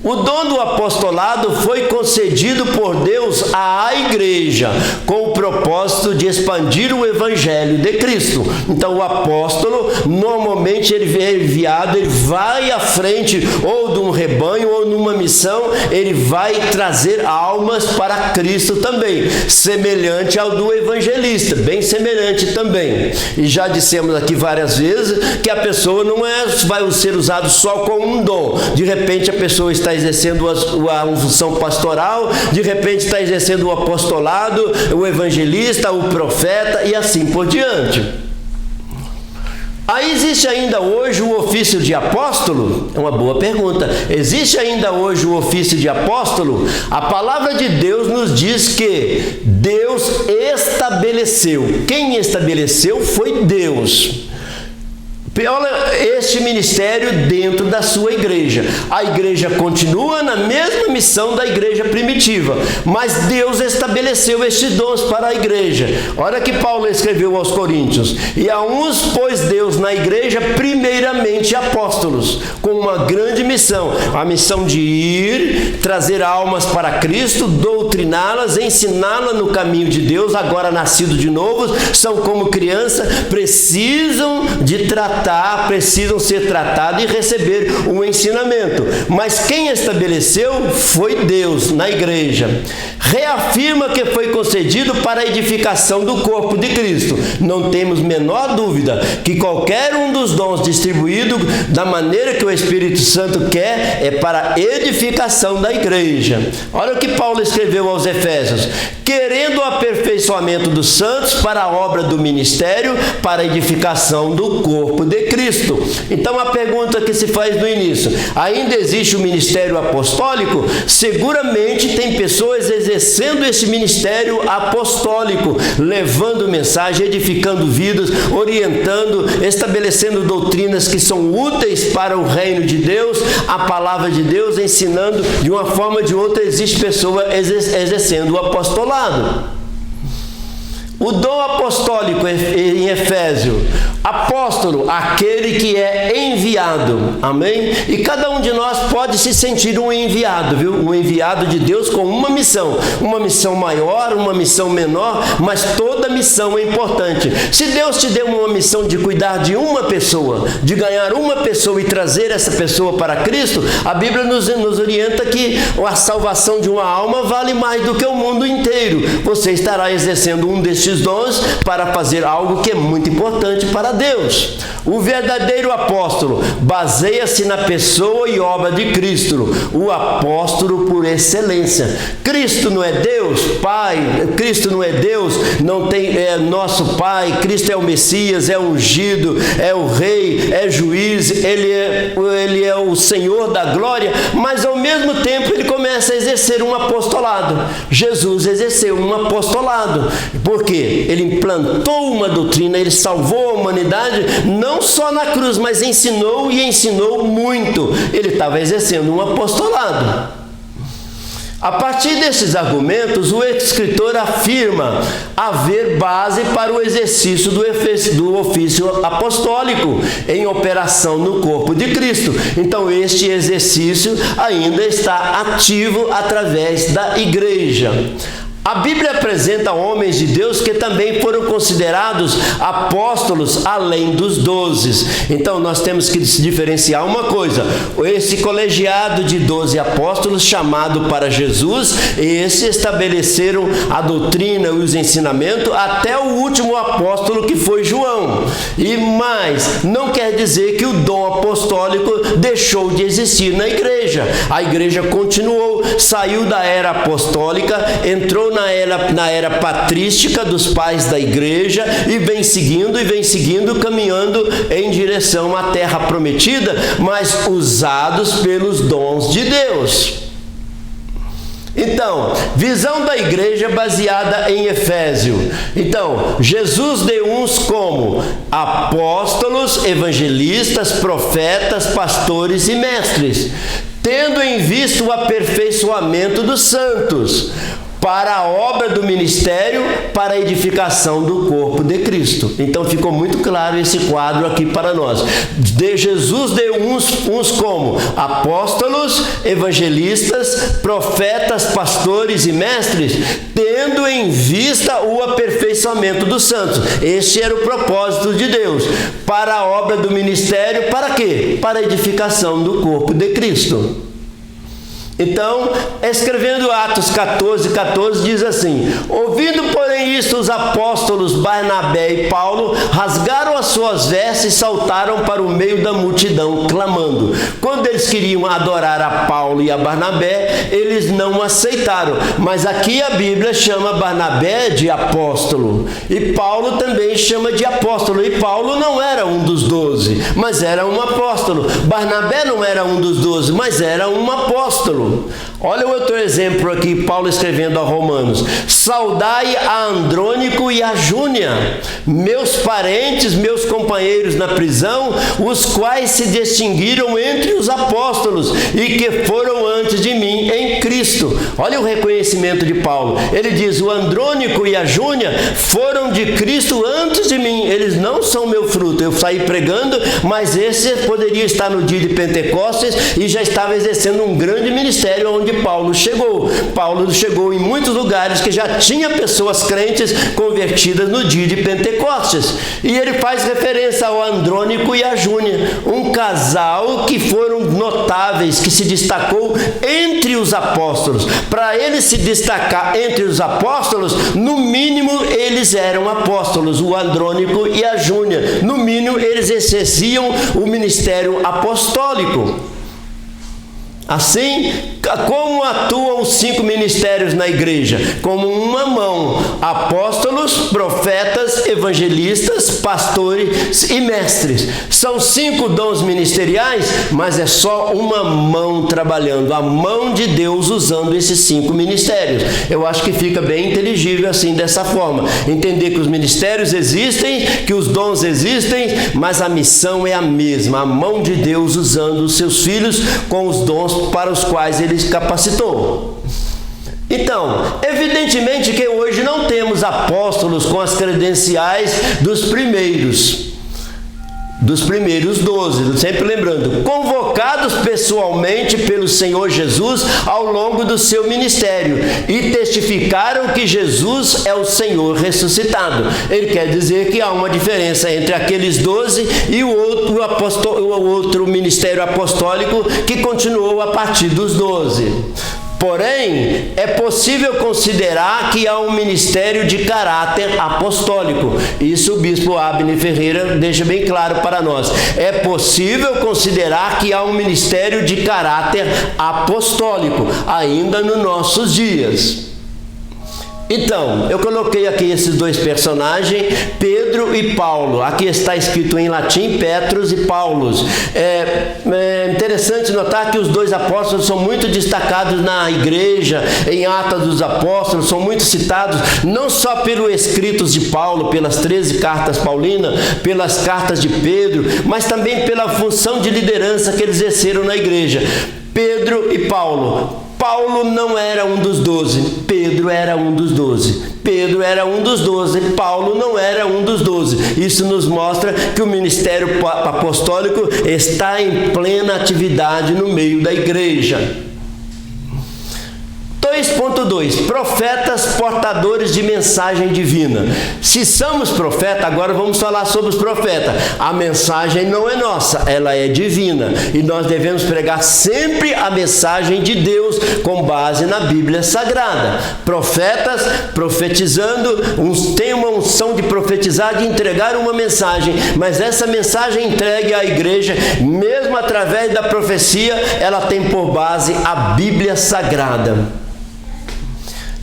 O dom do apostolado foi concedido por Deus à igreja, com o propósito de expandir o evangelho de Cristo. Então, o apóstolo, normalmente ele é enviado, ele vai à frente, ou de um rebanho, ou numa missão, ele vai trazer almas para Cristo também, semelhante ao do evangelista, bem semelhante também. E já dissemos aqui várias vezes que a pessoa não vai ser usada só com um dom. De repente, a pessoa está exercendo a unção pastoral, de repente está exercendo o apostolado, o evangelista, o profeta e assim por diante. Aí existe ainda hoje o ofício de apóstolo? É uma boa pergunta. Existe ainda hoje o ofício de apóstolo? A palavra de Deus nos diz que Deus estabeleceu. Quem estabeleceu foi Deus. Este ministério dentro da sua igreja. A igreja continua na mesma missão da igreja primitiva, mas Deus estabeleceu estes dons para a igreja. Olha que Paulo escreveu aos Coríntios: e a uns pôs Deus na igreja primeiramente apóstolos, com uma grande missão, a missão de ir, trazer almas para Cristo, doutriná-las, ensiná-las no caminho de Deus. Agora nascidos de novo, são como criança, precisam ser tratados e receber um ensinamento. Mas quem estabeleceu foi Deus na igreja. Reafirma que foi concedido para a edificação do corpo de Cristo. Não temos menor dúvida que qualquer um dos dons distribuídos da maneira que o Espírito Santo quer é para a edificação da igreja. Olha o que Paulo escreveu aos Efésios: querendo o aperfeiçoamento dos santos para a obra do ministério, para a edificação do corpo de Cristo. Então a pergunta que se faz no início: ainda existe o ministério apostólico? Seguramente tem pessoas exercendo esse ministério apostólico, levando mensagem, edificando vidas, orientando, estabelecendo doutrinas que são úteis para o reino de Deus, a palavra de Deus, ensinando de uma forma ou de outra. Existe pessoa exercendo o apostolado. O dom apostólico em Efésio: apóstolo, aquele que é enviado. Amém? E cada um de nós pode se sentir um enviado, viu? Um enviado de Deus com uma missão maior, uma missão menor, mas toda missão é importante. Se Deus te deu uma missão de cuidar de uma pessoa, de ganhar uma pessoa e trazer essa pessoa para Cristo, a Bíblia nos orienta que a salvação de uma alma vale mais do que o mundo inteiro. Você estará exercendo um destes dons para fazer algo que é muito importante para Deus. O verdadeiro apóstolo baseia-se na pessoa e obra de Cristo, o apóstolo por excelência. Cristo não é Deus, Pai, Cristo não é Deus, não tem, é nosso Pai, Cristo é o Messias, é ungido, é o Rei, é juiz, ele é o Senhor da glória, mas ao mesmo tempo ele começa a exercer um apostolado. Jesus exerceu um apostolado. Por quê? Ele implantou uma doutrina, ele salvou a humanidade, não só na cruz, mas ensinou e ensinou muito. Ele estava exercendo um apostolado. A partir desses argumentos, o escritor afirma haver base para o exercício do ofício apostólico em operação no corpo de Cristo. Então, este exercício ainda está ativo através da igreja. A Bíblia apresenta homens de Deus que também foram considerados apóstolos além dos 12. Então nós temos que diferenciar uma coisa: esse colegiado de 12 apóstolos chamado para Jesus, esses estabeleceram a doutrina e os ensinamentos até o último apóstolo, que foi João. E mais, não quer dizer que o dom apostólico deixou de existir na igreja. A igreja continuou, saiu da era apostólica, entrou na era patrística dos pais da igreja e vem seguindo, caminhando em direção à terra prometida, mas usados pelos dons de Deus. Então, visão da igreja baseada em Efésio. Então, Jesus deu uns como apóstolos, evangelistas, profetas, pastores e mestres, tendo em vista o aperfeiçoamento dos santos. para a obra do ministério, para a edificação do corpo de Cristo. Então ficou muito claro esse quadro aqui para nós. Jesus deu uns como apóstolos, evangelistas, profetas, pastores e mestres, tendo em vista o aperfeiçoamento dos santos. Este era o propósito de Deus, para a obra do ministério, para quê? Para a edificação do corpo de Cristo. Então, escrevendo Atos 14, diz assim: ouvindo, porém, isto, os apóstolos Barnabé e Paulo rasgaram as suas vestes e saltaram para o meio da multidão, clamando. Quando eles queriam adorar a Paulo e a Barnabé, eles não aceitaram. Mas aqui a Bíblia chama Barnabé de apóstolo, e Paulo também chama de apóstolo. E Paulo não era um dos 12, mas era um apóstolo. Barnabé não era um dos 12, mas era um apóstolo. Olha o outro exemplo aqui, Paulo escrevendo a Romanos: saudai a Andrônico e a Júnia, meus parentes, meus companheiros na prisão, os quais se distinguiram entre os apóstolos e que foram antes de mim em Cristo. Olha o reconhecimento de Paulo. Ele diz: o Andrônico e a Júnia foram de Cristo antes de mim. Eles não são meu fruto. Eu saí pregando, mas esse poderia estar no dia de Pentecostes e já estava exercendo um grande ministério onde Paulo chegou. Paulo chegou em muitos lugares que já tinha pessoas crentes convertidas no dia de Pentecostes. E ele faz referência ao Andrônico e a Júnia, um casal que foram notáveis, que se destacou entre os apóstolos. Para ele se destacar entre os apóstolos, no mínimo eles eram apóstolos, o Andrônico e a Júnia. No mínimo eles exerciam o ministério apostólico. Assim, como atuam os 5 ministérios na igreja? Como uma mão: apóstolos, profetas, evangelistas, pastores e mestres. São 5 dons ministeriais, mas é só uma mão trabalhando, a mão de Deus usando esses 5 ministérios. Eu acho que fica bem inteligível assim, dessa forma. Entender que os ministérios existem, que os dons existem, mas a missão é a mesma. A mão de Deus usando os seus filhos com os dons para os quais ele capacitou. Então, evidentemente que hoje não temos apóstolos com as credenciais dos primeiros 12, sempre lembrando, convocados pessoalmente pelo Senhor Jesus ao longo do seu ministério e testificaram que Jesus é o Senhor ressuscitado. Ele quer dizer que há uma diferença entre aqueles 12 e o outro ministério apostólico que continuou a partir dos 12. Porém, é possível considerar que há um ministério de caráter apostólico. Isso o bispo Abner Ferreira deixa bem claro para nós. É possível considerar que há um ministério de caráter apostólico, ainda nos nossos dias. Então, eu coloquei aqui esses 2 personagens, Pedro e Paulo. Aqui está escrito em latim Petrus e Paulus. É interessante notar que os 2 apóstolos são muito destacados na igreja, em Atos dos Apóstolos, são muito citados, não só pelos escritos de Paulo, pelas 13 cartas paulinas, pelas cartas de Pedro, mas também pela função de liderança que eles exerceram na igreja. Pedro e Paulo. Paulo não era um dos 12, Pedro era um dos 12. Pedro era um dos 12, Paulo não era um dos 12. Isso nos mostra que o ministério apostólico está em plena atividade no meio da igreja. 2.2. Profetas portadores de mensagem divina. Se somos profetas, agora vamos falar sobre os profetas. A mensagem não é nossa, ela é divina. E nós devemos pregar sempre a mensagem de Deus com base na Bíblia Sagrada. Profetas profetizando, uns têm uma unção de profetizar, de entregar uma mensagem, mas essa mensagem entregue à igreja, mesmo através da profecia, ela tem por base a Bíblia Sagrada.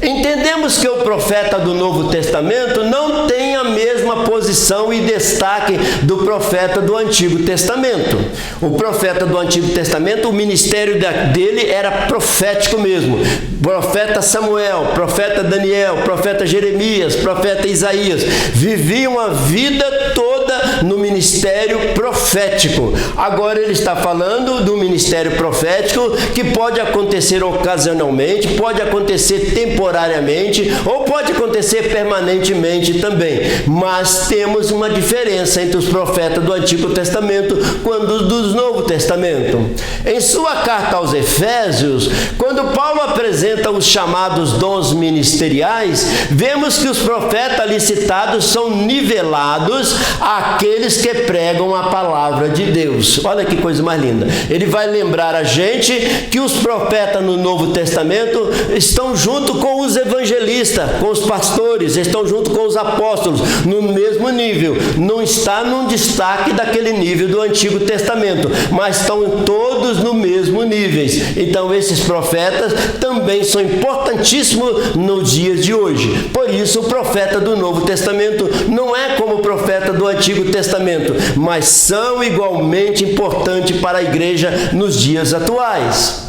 Entendemos que o profeta do Novo Testamento não tem a mesma posição e destaque do profeta do Antigo Testamento. O profeta do Antigo Testamento, o ministério dele era profético mesmo. Profeta Samuel, profeta Daniel, profeta Jeremias, profeta Isaías, viviam a vida toda no ministério profético. Agora ele está falando do ministério profético que pode acontecer ocasionalmente, pode acontecer temporariamente ou pode acontecer permanentemente também. Mas temos uma diferença entre os profetas do Antigo Testamento quando do Novo Testamento. Em sua carta aos Efésios, quando Paulo apresenta os chamados dons ministeriais, vemos que os profetas ali citados são nivelados àqueles que pregam a palavra de Deus. Olha que coisa mais linda. Ele vai lembrar a gente que os profetas no Novo Testamento estão junto com os evangelistas, com os pastores, estão junto com os apóstolos, no mesmo nível. Não está num destaque daquele nível do Antigo Testamento, mas estão todos no mesmo nível. Então esses profetas também são importantíssimos nos dias de hoje. Por isso o profeta do Novo Testamento não é como o profeta do Antigo Testamento, mas são igualmente importantes para a igreja nos dias atuais.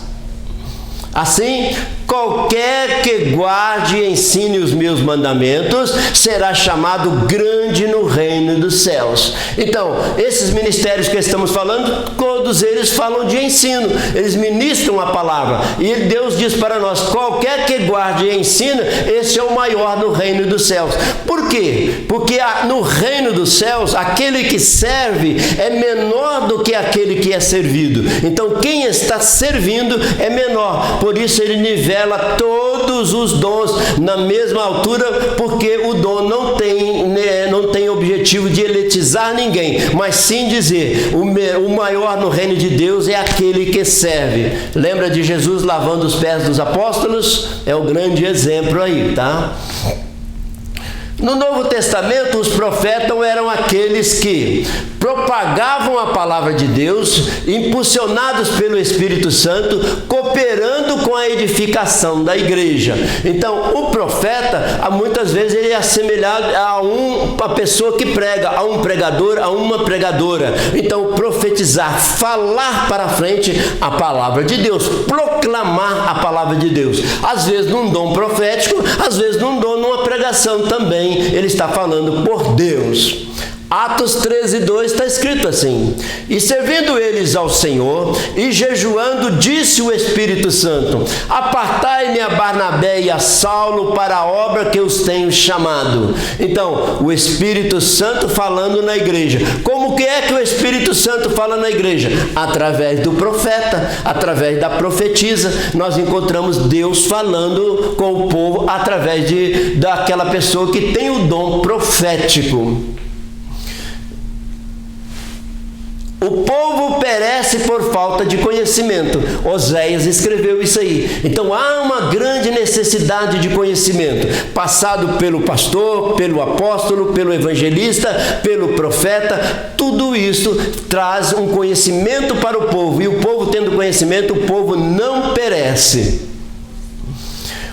Assim, qualquer que guarde e ensine os meus mandamentos será chamado grande no reino dos céus. Então, esses ministérios que estamos falando, todos eles falam de ensino, eles ministram a palavra. E Deus diz para nós, qualquer que guarde e ensina, esse é o maior no reino dos céus. Por quê? Porque no reino dos céus, aquele que serve é menor do que aquele que é servido. Então, quem está servindo é menor. Por isso ele nivela todos os dons na mesma altura, porque o dom não tem objetivo de elitizar ninguém, mas sim dizer, o maior no reino de Deus é aquele que serve. Lembra de Jesus lavando os pés dos apóstolos? É o grande exemplo aí, tá? No Novo Testamento, os profetas eram aqueles que propagavam a palavra de Deus, impulsionados pelo Espírito Santo, cooperando com a edificação da igreja. Então, o profeta, muitas vezes, ele é assemelhado a uma pessoa que prega, a um pregador, a uma pregadora. Então, profetizar, falar para frente a palavra de Deus, proclamar a palavra de Deus. Às vezes num dom profético, às vezes numa pregação também. Ele está falando por Deus. Atos 13:2 está escrito assim: e servindo eles ao Senhor e jejuando, disse o Espírito Santo: apartai-me a Barnabé e a Saulo para a obra que os tenho chamado. Então, o Espírito Santo falando na igreja. Como que é que o Espírito Santo fala na igreja? Através do profeta, através da profetisa. Nós encontramos Deus falando com o povo através daquela pessoa que tem o dom profético. O povo perece por falta de conhecimento. Oséias escreveu isso aí. Então há uma grande necessidade de conhecimento, passado pelo pastor, pelo apóstolo, pelo evangelista, pelo profeta. Tudo isso traz um conhecimento para o povo, e o povo tendo conhecimento, o povo não perece.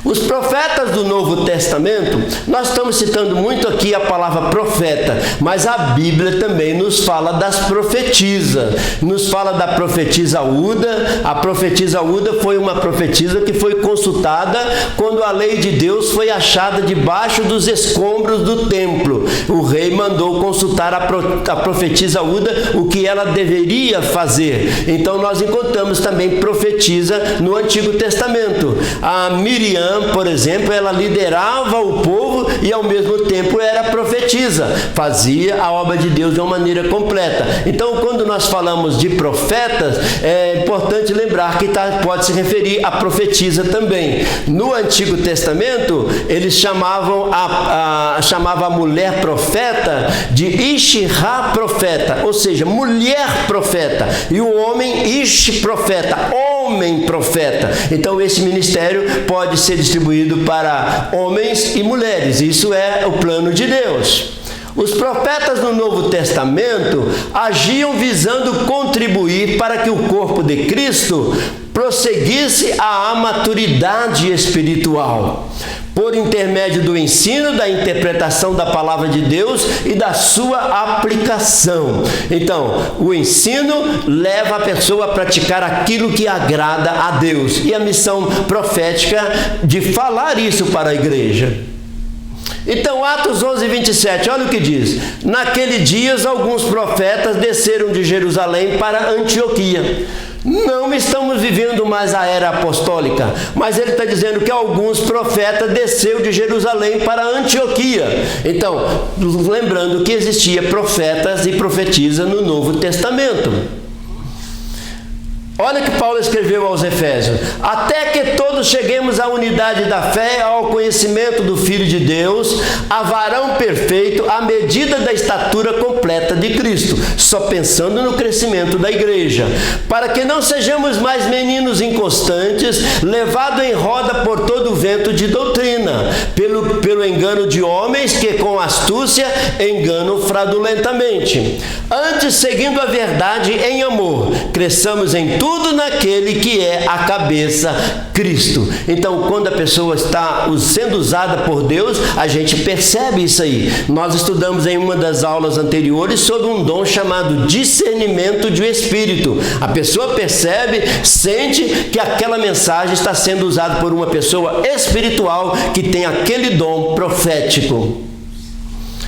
Os profetas do Novo Testamento, nós estamos citando muito aqui a palavra profeta, mas a Bíblia também nos fala das profetisas. Nos fala da profetisa Uda. A profetisa Uda foi uma profetisa que foi consultada quando a lei de Deus foi achada debaixo dos escombros do templo. O rei mandou consultar a profetisa Uda o que ela deveria fazer. Então nós encontramos também profetisa no Antigo Testamento. A Miriam, por exemplo, ela liderava o povo e ao mesmo tempo era profetisa, fazia a obra de Deus de uma maneira completa. Então, quando nós falamos de profetas, é importante lembrar que pode se referir a profetisa também. No Antigo Testamento, eles chamavam a mulher profeta de Ishihá profeta, ou seja, mulher profeta, e o homem Ish profeta, homem profeta. Então esse ministério pode ser distribuído para homens e mulheres. Isso é o plano de Deus. Os profetas no Novo Testamento agiam visando contribuir para que o corpo de Cristo prosseguisse à maturidade espiritual, por intermédio do ensino, da interpretação da palavra de Deus e da sua aplicação. Então, o ensino leva a pessoa a praticar aquilo que agrada a Deus, e a missão profética de falar isso para a igreja. Então, Atos 11, 27, olha o que diz. Naquele dias, alguns profetas desceram de Jerusalém para Antioquia. Não estamos vivendo mais a era apostólica, mas ele está dizendo que alguns profetas desceram de Jerusalém para Antioquia. Então, lembrando que existia profetas e profetisa no Novo Testamento. Olha que Paulo escreveu aos Efésios: até que todos cheguemos à unidade da fé, ao conhecimento do Filho de Deus, a varão perfeito, à medida da estatura completa de Cristo, só pensando no crescimento da igreja, para que não sejamos mais meninos inconstantes, levados em roda por todo o vento de doutrina, pelo engano de homens que com astúcia enganam fraudulentamente. Antes, seguindo a verdade em amor, cresçamos em tudo naquele que é a cabeça, Cristo. Então, quando a pessoa está sendo usada por Deus, a gente percebe isso aí. Nós estudamos em uma das aulas anteriores sobre um dom chamado discernimento de espírito. A pessoa percebe, sente que aquela mensagem está sendo usada por uma pessoa espiritual que tem aquele dom profético.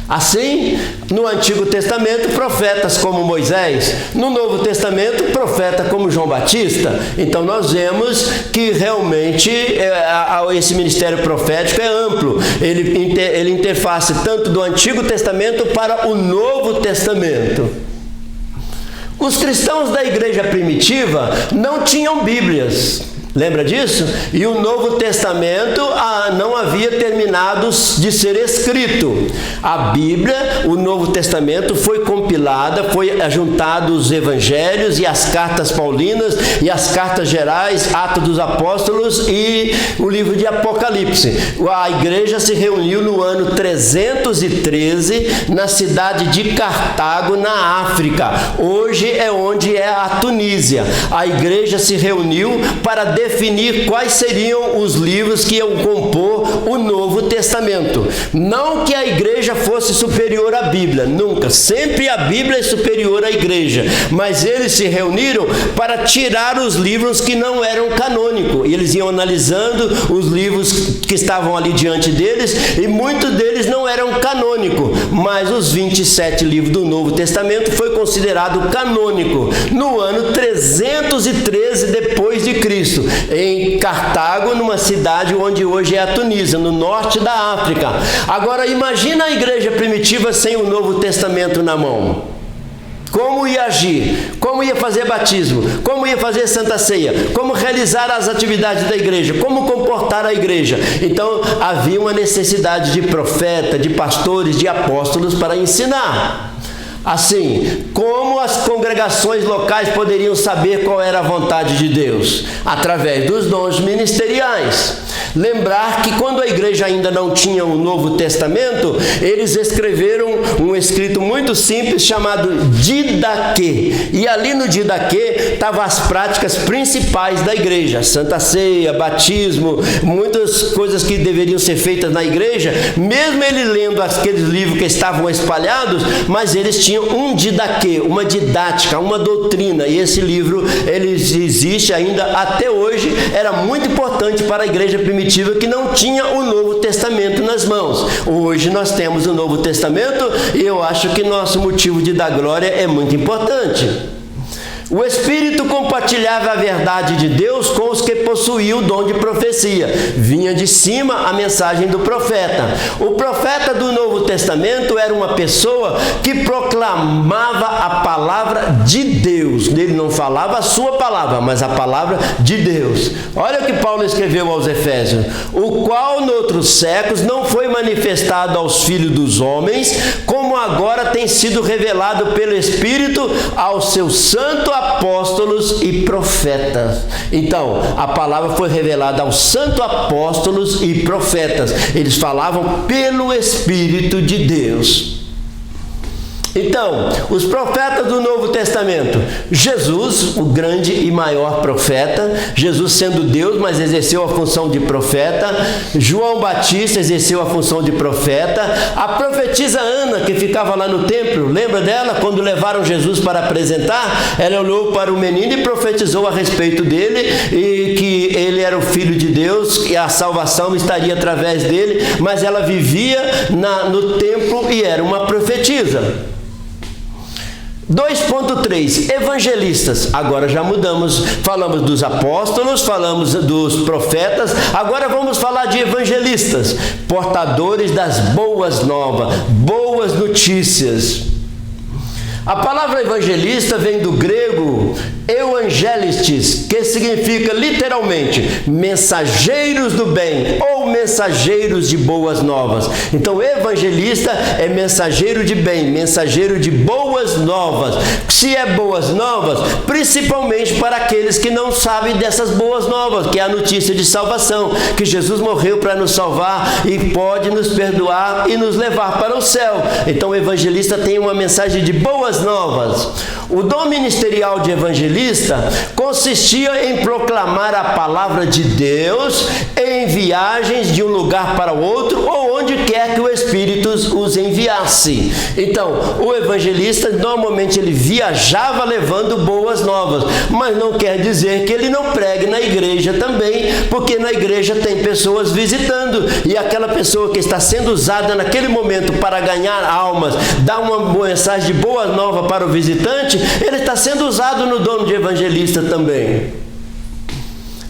Assim, no Antigo Testamento, profetas como Moisés. No Novo Testamento, profeta como João Batista. Então, nós vemos que realmente esse ministério profético é amplo. Ele interface tanto do Antigo Testamento para o Novo Testamento. Os cristãos da igreja primitiva não tinham Bíblias. Lembra disso? E o Novo Testamento não havia terminado de ser escrito. A Bíblia, o Novo Testamento, foi compilada, foi juntado os evangelhos e as cartas paulinas e as cartas gerais, Atos dos Apóstolos e o livro de Apocalipse. A igreja se reuniu no ano 313 na cidade de Cartago, na África. Hoje é onde é a Tunísia. A igreja se reuniu para definir quais seriam os livros que iam compor o Novo Testamento. Não que a igreja fosse superior à Bíblia, nunca. Sempre a Bíblia é superior à igreja. Mas eles se reuniram para tirar os livros que não eram canônicos. E eles iam analisando os livros que estavam ali diante deles, e muitos deles não eram canônicos. Mas os 27 livros do Novo Testamento foi considerado canônico no ano 313 depois de Cristo, em Cartago, numa cidade onde hoje é a Tunísia, no norte da África. Agora imagina a igreja primitiva sem o Novo Testamento na mão. Como ia agir? Como ia fazer batismo? Como ia fazer Santa Ceia? Como realizar as atividades da igreja? Como comportar a igreja? Então havia uma necessidade de profeta, de pastores, de apóstolos para ensinar. Assim, como as congregações locais poderiam saber qual era a vontade de Deus? Através dos dons ministeriais. Lembrar que quando a igreja ainda não tinha o Novo Testamento, eles escreveram um escrito muito simples chamado Didaquê. E ali no Didaquê estavam as práticas principais da igreja. Santa Ceia, batismo, muitas coisas que deveriam ser feitas na igreja. Mesmo ele lendo aqueles livros que estavam espalhados, mas eles tinham um didaquê, uma didática, uma doutrina, e esse livro ele existe ainda até hoje. Era muito importante para a igreja primitiva que não tinha o Novo Testamento nas mãos. Hoje nós temos o Novo Testamento e eu acho que nosso motivo de dar glória é muito importante. O Espírito compartilhava a verdade de Deus com os que possuíam o dom de profecia. Vinha de cima a mensagem do profeta. O profeta do Novo Testamento era uma pessoa que proclamava a palavra de Deus. Ele não falava a sua palavra, mas a palavra de Deus. Olha o que Paulo escreveu aos Efésios: o qual noutros séculos não foi manifestado aos filhos dos homens, como agora tem sido revelado pelo Espírito aos seus santos apóstolos e profetas. Então, a palavra foi revelada aos santos apóstolos e profetas. Eles falavam pelo Espírito de Deus. Então, os profetas do Novo Testamento, Jesus, o grande e maior profeta, Jesus sendo Deus, mas exerceu a função de profeta. João Batista exerceu a função de profeta. A profetisa Ana, que ficava lá no templo, lembra dela? Quando levaram Jesus para apresentar, ela olhou para o menino e profetizou a respeito dele, e que ele era o Filho de Deus, e a salvação estaria através dele, mas ela vivia no templo e era uma profetisa. 2.3, evangelistas. Agora já mudamos, falamos dos apóstolos, falamos dos profetas, agora vamos falar de evangelistas, portadores das boas novas, boas notícias. A palavra evangelista vem do grego euangelistes, que significa literalmente mensageiros do bem ou mensageiros de boas novas. Então, evangelista é mensageiro de bem, mensageiro de boas novas. Se é boas novas, principalmente para aqueles que não sabem dessas boas novas, que é a notícia de salvação, que Jesus morreu para nos salvar e pode nos perdoar e nos levar para o céu. Então, o evangelista tem uma mensagem de boas novas. O dom ministerial de evangelista consistia em proclamar a palavra de Deus em viagens de um lugar para o outro ou onde quer que o Espírito os enviasse. Então, o evangelista normalmente ele viajava levando boas novas, mas não quer dizer que ele não pregue na igreja também, porque na igreja tem pessoas visitando e aquela pessoa que está sendo usada naquele momento para ganhar almas, dar uma mensagem de boa nova para o visitante, ele está sendo usado no dom de evangelista também.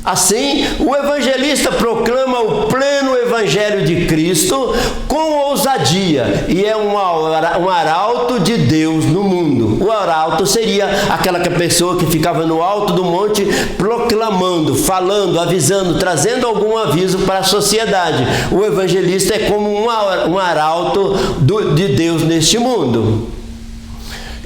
Assim, o evangelista proclama o pleno evangelho de Cristo com ousadia e é um arauto de Deus no mundo. O arauto seria aquela pessoa que ficava no alto do monte proclamando, falando, avisando, trazendo algum aviso para a sociedade. O evangelista é como um arauto de Deus neste mundo.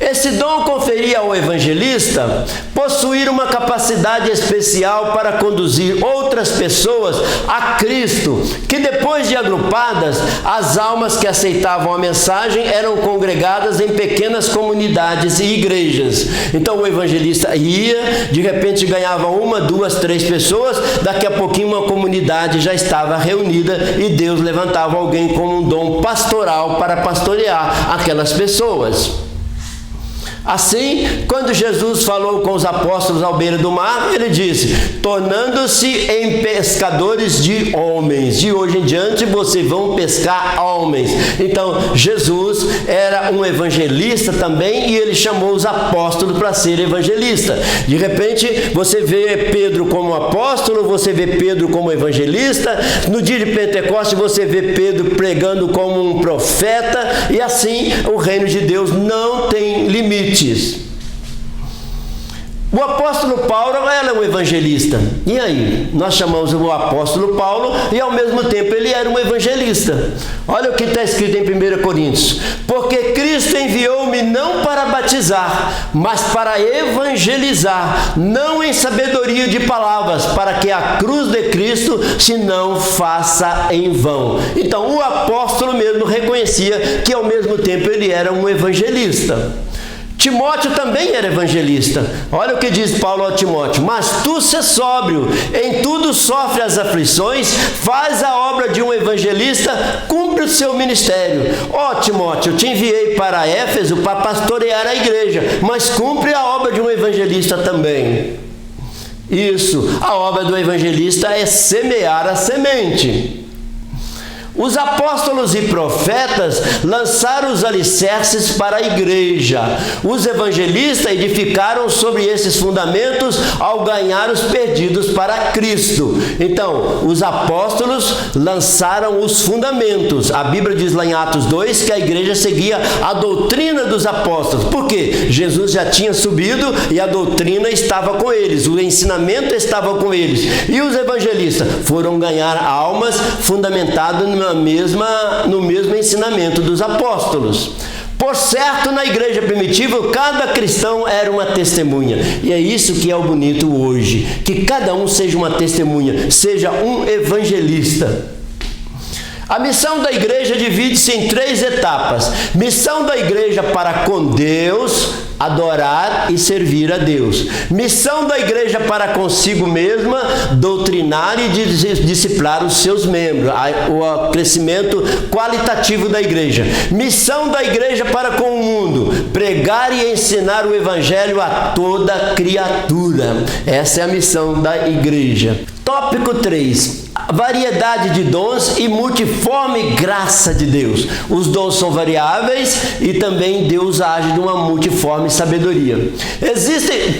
Esse dom conferia ao evangelista possuir uma capacidade especial para conduzir outras pessoas a Cristo, que depois de agrupadas, as almas que aceitavam a mensagem eram congregadas em pequenas comunidades e igrejas. Então o evangelista ia, de repente ganhava 1, 2, 3 pessoas, daqui a pouquinho uma comunidade já estava reunida e Deus levantava alguém com um dom pastoral para pastorear aquelas pessoas. Assim, quando Jesus falou com os apóstolos à beira do mar, ele disse, tornando-se em pescadores de homens. De hoje em diante, vocês vão pescar homens. Então, Jesus era um evangelista também e ele chamou os apóstolos para ser evangelista. De repente, você vê Pedro como apóstolo, você vê Pedro como evangelista. No dia de Pentecostes, você vê Pedro pregando como um profeta. E assim, o reino de Deus não tem limite. O apóstolo Paulo era um evangelista. E aí? Nós chamamos o apóstolo Paulo e ao mesmo tempo ele era um evangelista. Olha o que está escrito em 1 Coríntios. Porque Cristo enviou-me não para batizar, mas para evangelizar, não em sabedoria de palavras, para que a cruz de Cristo se não faça em vão. Então o apóstolo mesmo reconhecia que ao mesmo tempo ele era um evangelista. Timóteo também era evangelista. Olha o que diz Paulo a Timóteo. Mas tu se sóbrio, em tudo sofre as aflições, faz a obra de um evangelista, cumpre o seu ministério. Ó Timóteo, eu te enviei para Éfeso para pastorear a igreja, mas cumpre a obra de um evangelista também. Isso, a obra do evangelista é semear a semente. Os apóstolos e profetas lançaram os alicerces para a igreja. Os evangelistas edificaram sobre esses fundamentos ao ganhar os perdidos para Cristo. Então, os apóstolos lançaram os fundamentos. A Bíblia diz lá em Atos 2 que a igreja seguia a doutrina dos apóstolos. Por quê? Jesus já tinha subido e a doutrina estava com eles, o ensinamento estava com eles. E os evangelistas foram ganhar almas fundamentadas no mesmo ensinamento dos apóstolos. Por certo, na igreja primitiva, cada cristão era uma testemunha. E é isso que é o bonito hoje, que cada um seja uma testemunha, seja um evangelista. A missão da igreja divide-se em 3 etapas. Missão da igreja para com Deus, adorar e servir a Deus. Missão da igreja para consigo mesma, doutrinar e disciplinar os seus membros, o crescimento qualitativo da igreja. Missão da igreja para com o mundo, pregar e ensinar o evangelho a toda criatura. Essa é a missão da igreja. Tópico 3. Variedade de dons e multiforme graça de Deus. Os dons são variáveis e também Deus age de uma multiforme sabedoria.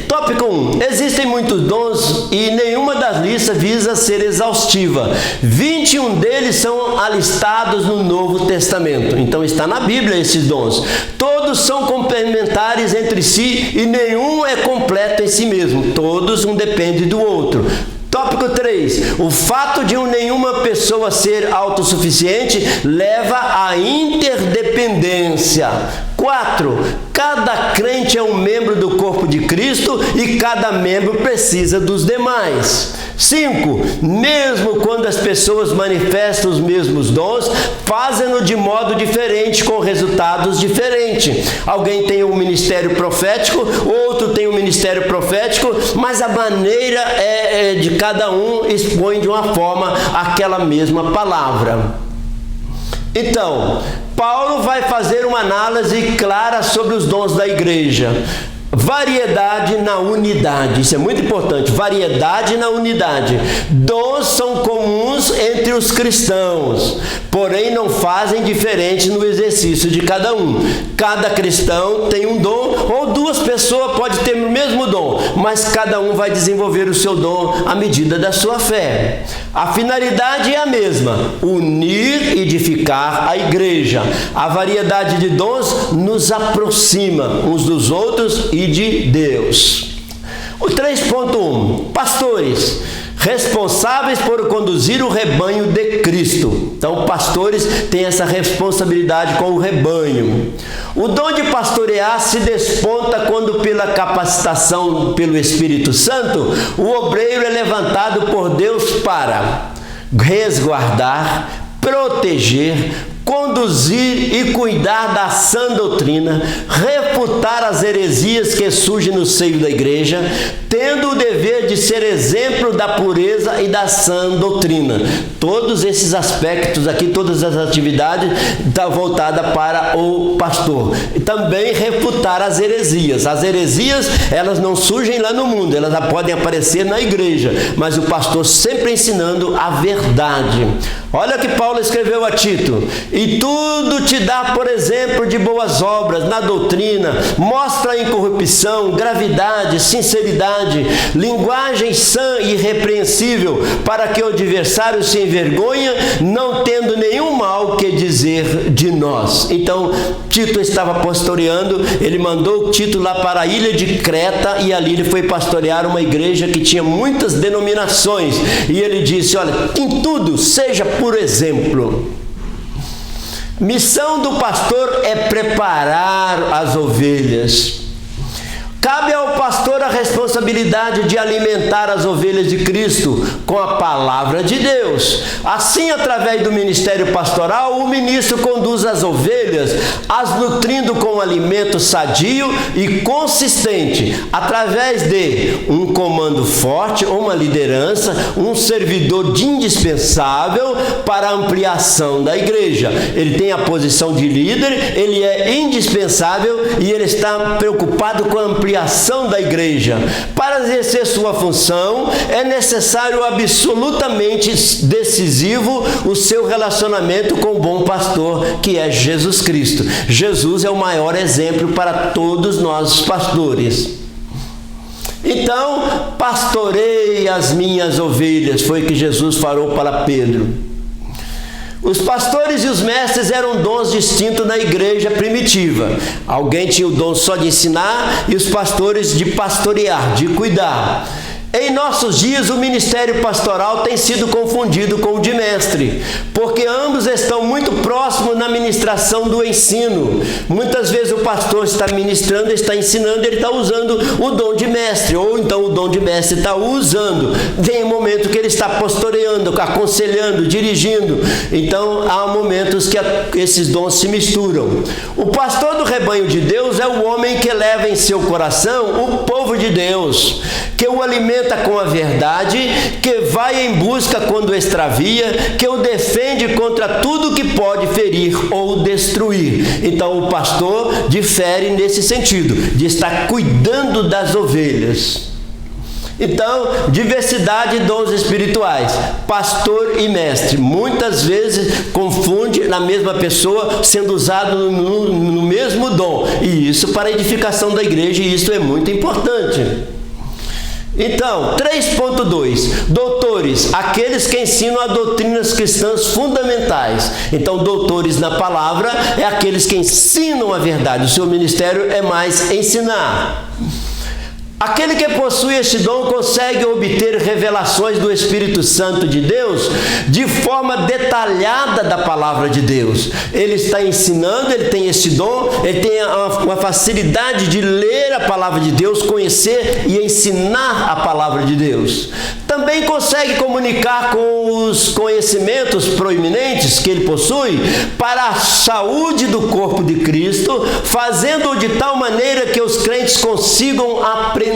Tópico 1. Existem muitos dons e nenhuma das listas visa ser exaustiva. 21 deles são alistados no Novo Testamento. Então está na Bíblia esses dons. Todos são complementares entre si e nenhum é completo em si mesmo. Todos um depende do outro. Tópico 3. O fato de nenhuma pessoa ser autossuficiente leva à interdependência. 4. Cada crente é um membro do corpo de Cristo e cada membro precisa dos demais. 5. Mesmo quando as pessoas manifestam os mesmos dons, fazem-no de modo diferente, com resultados diferentes. Alguém tem um ministério profético, outro tem um ministério profético, mas a maneira de cada um expõe de uma forma aquela mesma palavra. Então, Paulo vai fazer uma análise clara sobre os dons da igreja. Variedade na unidade, isso é muito importante, variedade na unidade. Dons são comuns entre os cristãos, porém não fazem diferente no exercício de cada um. Cada cristão tem um dom, ou 2 pessoas podem ter o mesmo dom, mas cada um vai desenvolver o seu dom à medida da sua fé. A finalidade é a mesma, unir e edificar a igreja. A variedade de dons nos aproxima uns dos outros e de Deus. O 3.1. Pastores, responsáveis por conduzir o rebanho de Cristo. Então, pastores têm essa responsabilidade com o rebanho. O dom de pastorear se desponta quando, pela capacitação pelo Espírito Santo, o obreiro é levantado por Deus para resguardar, proteger, conduzir e cuidar da sã doutrina, refutar as heresias que surgem no seio da igreja, tendo o dever de ser exemplo da pureza e da sã doutrina. Todos esses aspectos aqui, todas as atividades estão voltadas para o pastor. E também refutar as heresias. As heresias, elas não surgem lá no mundo, elas podem aparecer na igreja, mas o pastor sempre ensinando a verdade. Olha que Paulo escreveu a Tito: e tudo te dá, por exemplo, de boas obras na doutrina, mostra a incorrupção, gravidade, sinceridade, linguagem sã e irrepreensível, para que o adversário se envergonhe, não tendo nenhum mal que dizer de nós. Então, Tito estava pastoreando, ele mandou Tito lá para a ilha de Creta, e ali ele foi pastorear uma igreja que tinha muitas denominações, e ele disse: olha, em tudo seja por exemplo. Missão do pastor é preparar as ovelhas. Cabe ao pastor a responsabilidade de alimentar as ovelhas de Cristo com a palavra de Deus. Assim, através do ministério pastoral, o ministro conduz as ovelhas, as nutrindo com um alimento sadio e consistente, através de um comando forte, uma liderança, um servidor indispensável para a ampliação da igreja. Ele tem a posição de líder, ele é indispensável e ele está preocupado com a ampliação da igreja. Para exercer sua função, é necessário absolutamente decisivo o seu relacionamento com o bom pastor, que é Jesus Cristo. Jesus é o maior exemplo para todos nós pastores. Então, pastorei as minhas ovelhas, foi o que Jesus falou para Pedro. Os pastores e os mestres eram dons distintos na igreja primitiva. Alguém tinha o dom só de ensinar e os pastores de pastorear, de cuidar. Em nossos dias, o ministério pastoral tem sido confundido com o de mestre, porque ambos estão muito próximos na ministração do ensino. Muitas vezes o pastor está ministrando, está ensinando, ele está usando o dom de mestre, ou então o dom de mestre está usando. Vem um momento que ele está pastoreando, aconselhando, dirigindo. Então há momentos que esses dons se misturam. O pastor do rebanho de Deus é o homem que leva em seu coração o povo de Deus, que o alimenta com a verdade, que vai em busca quando extravia, que o defende contra tudo que pode ferir ou destruir. Então o pastor difere nesse sentido, de estar cuidando das ovelhas. Então, diversidade de dons espirituais, pastor e mestre, muitas vezes confunde na mesma pessoa, sendo usado no mesmo dom, e isso para a edificação da igreja, e isso é muito importante. Então, 3.2, doutores, aqueles que ensinam a doutrinas cristãs fundamentais. Então, doutores na palavra é aqueles que ensinam a verdade, o seu ministério é mais ensinar. Aquele que possui este dom consegue obter revelações do Espírito Santo de Deus de forma detalhada da palavra de Deus. Ele está ensinando, ele tem esse dom, ele tem uma facilidade de ler a palavra de Deus, conhecer e ensinar a palavra de Deus. Também consegue comunicar com os conhecimentos proeminentes que ele possui para a saúde do corpo de Cristo, fazendo-o de tal maneira que os crentes consigam aprender.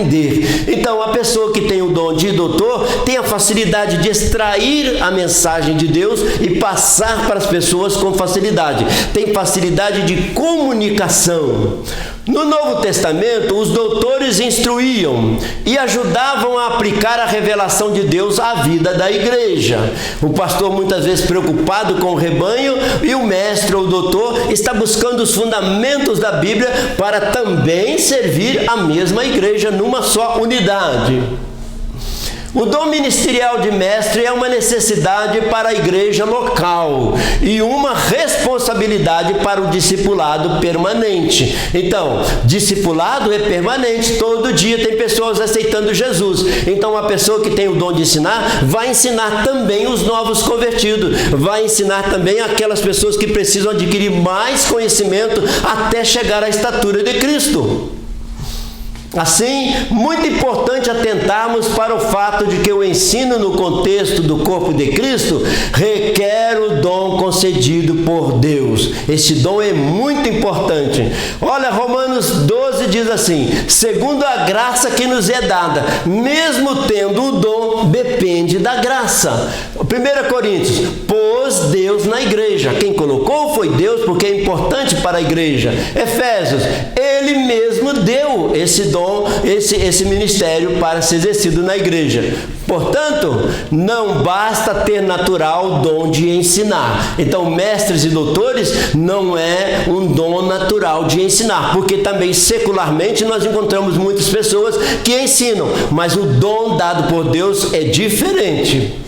Então, a pessoa que tem o dom de doutor tem a facilidade de extrair a mensagem de Deus e passar para as pessoas com facilidade. Tem facilidade de comunicação. No Novo Testamento, os doutores instruíam e ajudavam a aplicar a revelação de Deus à vida da igreja. O pastor, muitas vezes preocupado com o rebanho, e o mestre ou o doutor está buscando os fundamentos da Bíblia para também servir a mesma igreja numa só unidade. O dom ministerial de mestre é uma necessidade para a igreja local e uma responsabilidade para o discipulado permanente. Então, discipulado é permanente, todo dia tem pessoas aceitando Jesus. Então, a pessoa que tem o dom de ensinar, vai ensinar também os novos convertidos, vai ensinar também aquelas pessoas que precisam adquirir mais conhecimento até chegar à estatura de Cristo. Assim, muito importante atentarmos para o fato de que o ensino no contexto do corpo de Cristo requer o dom concedido por Deus. Esse dom é muito importante. Olha, Romanos 12 diz assim: segundo a graça que nos é dada, mesmo tendo o dom, depende da graça. 1 Coríntios, pôs Deus na igreja. Quem colocou foi Deus, porque é importante para a igreja. Efésios, Ele mesmo deu esse dom, esse ministério para ser exercido na igreja. Portanto, não basta ter natural dom de ensinar. Então, mestres e doutores não é um dom natural de ensinar, porque também secularmente nós encontramos muitas pessoas que ensinam, mas o dom dado por Deus é diferente.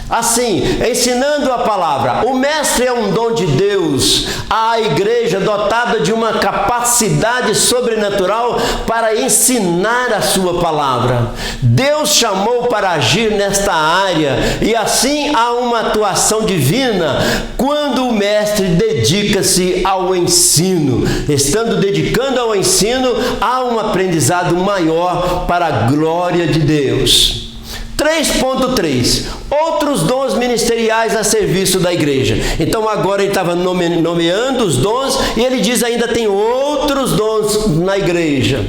Assim, ensinando a palavra, o mestre é um dom de Deus à igreja dotada de uma capacidade sobrenatural para ensinar a sua palavra. Deus chamou para agir nesta área e assim há uma atuação divina quando o mestre dedica-se ao ensino. Estando dedicando ao ensino, há um aprendizado maior para a glória de Deus. 3.3, outros dons ministeriais a serviço da igreja. Então agora ele estava nomeando os dons e ele diz ainda tem outros dons na igreja.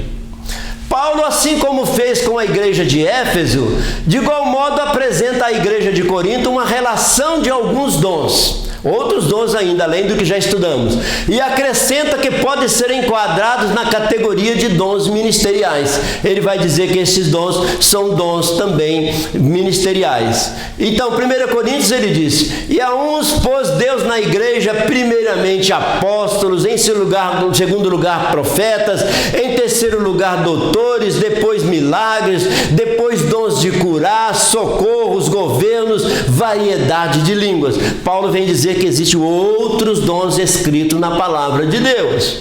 Paulo, assim como fez com a igreja de Éfeso, de igual modo apresenta à igreja de Corinto uma relação de alguns dons. Outros dons ainda, além do que já estudamos. E acrescenta que podem ser enquadrados na categoria de dons ministeriais. Ele vai dizer que esses dons são dons também ministeriais. Então, 1 Coríntios ele diz: e a uns pôs Deus na igreja primeiramente apóstolos, em segundo lugar profetas, em terceiro lugar doutores, depois milagres, depois dons de curar, socorros, governos, variedade de línguas. Paulo vem dizer que existem outros dons escritos na palavra de Deus.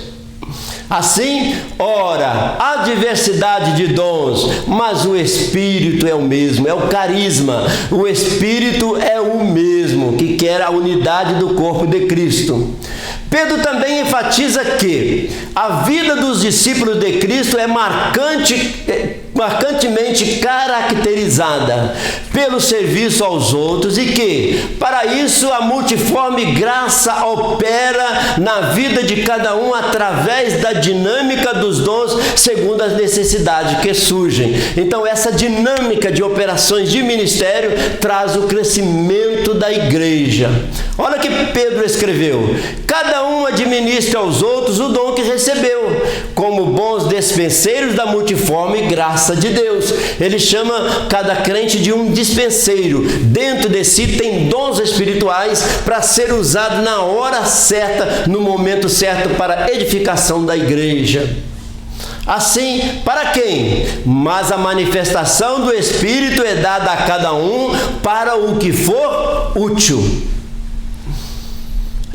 Assim, ora, há diversidade de dons, mas o Espírito é o mesmo, é o carisma. O Espírito é o mesmo, que quer a unidade do corpo de Cristo. Pedro também enfatiza que a vida dos discípulos de Cristo é marcantemente caracterizada pelo serviço aos outros e que, para isso, a multiforme graça opera na vida de cada um através da dinâmica dos dons segundo as necessidades que surgem. Então, essa dinâmica de operações de ministério traz o crescimento da igreja. Olha que Pedro escreveu: cada um administra aos outros o dom que recebeu, como bons dispenseiros da multiforme graça de Deus. Ele chama cada crente de um dispenseiro. Dentro de si tem dons espirituais para ser usado na hora certa, no momento certo, para a edificação da igreja. Assim, para quem? Mas a manifestação do Espírito é dada a cada um para o que for útil.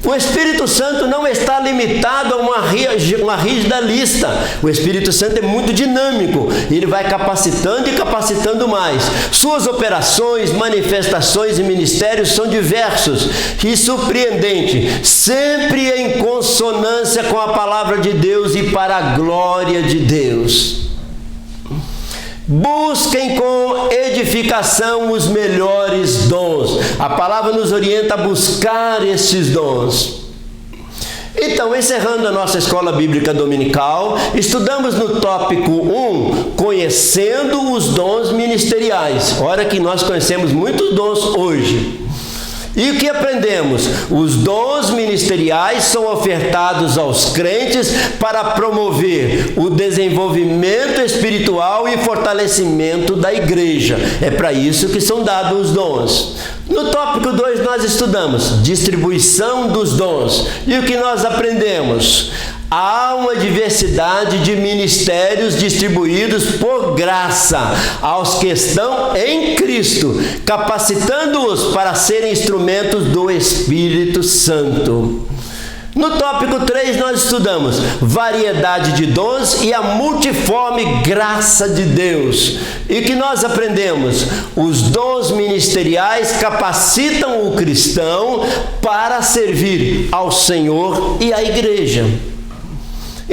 O Espírito Santo não está limitado a uma rígida lista. O Espírito Santo é muito dinâmico. Ele vai capacitando e capacitando mais. Suas operações, manifestações e ministérios são diversos e surpreendentes, sempre em consonância com a palavra de Deus e para a glória de Deus. Busquem com edificação os melhores dons. A palavra nos orienta a buscar esses dons. Então, encerrando a nossa escola bíblica dominical, estudamos no tópico 1, conhecendo os dons ministeriais. Olha que nós conhecemos muitos dons hoje. E o que aprendemos? Os dons ministeriais são ofertados aos crentes para promover o desenvolvimento espiritual e fortalecimento da igreja. É para isso que são dados os dons. No tópico 2 nós estudamos distribuição dos dons. E o que nós aprendemos? Há uma diversidade de ministérios distribuídos por graça aos que estão em Cristo, capacitando-os para serem instrumentos do Espírito Santo. No tópico 3 nós estudamos variedade de dons e a multiforme graça de Deus. E que nós aprendemos? Os dons ministeriais capacitam o cristão para servir ao Senhor e à igreja.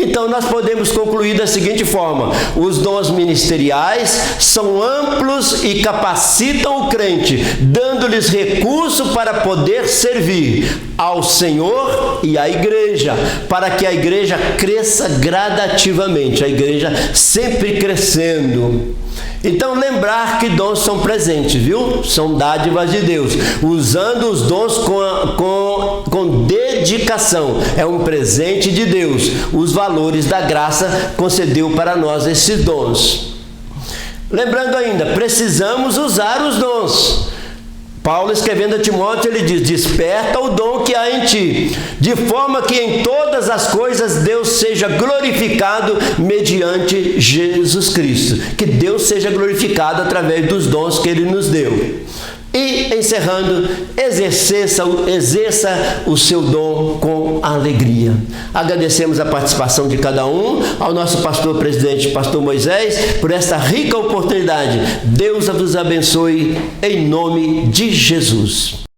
Então, nós podemos concluir da seguinte forma: os dons ministeriais são amplos e capacitam o crente, dando-lhes recurso para poder servir ao Senhor e à igreja, para que a igreja cresça gradativamente, a igreja sempre crescendo. Então, lembrar que dons são presentes, viu? São dádivas de Deus. Usando os dons com dedicação. É um presente de Deus. Os valores da graça concedeu para nós esses dons. Lembrando ainda, precisamos usar os dons. Paulo, escrevendo a Timóteo, ele diz: desperta o dom que há em ti, de forma que em todas as coisas Deus seja glorificado mediante Jesus Cristo. Que Deus seja glorificado através dos dons que Ele nos deu. E, encerrando, exerça o seu dom com alegria. Agradecemos a participação de cada um, ao nosso pastor presidente, pastor Moisés, por esta rica oportunidade. Deus vos abençoe em nome de Jesus.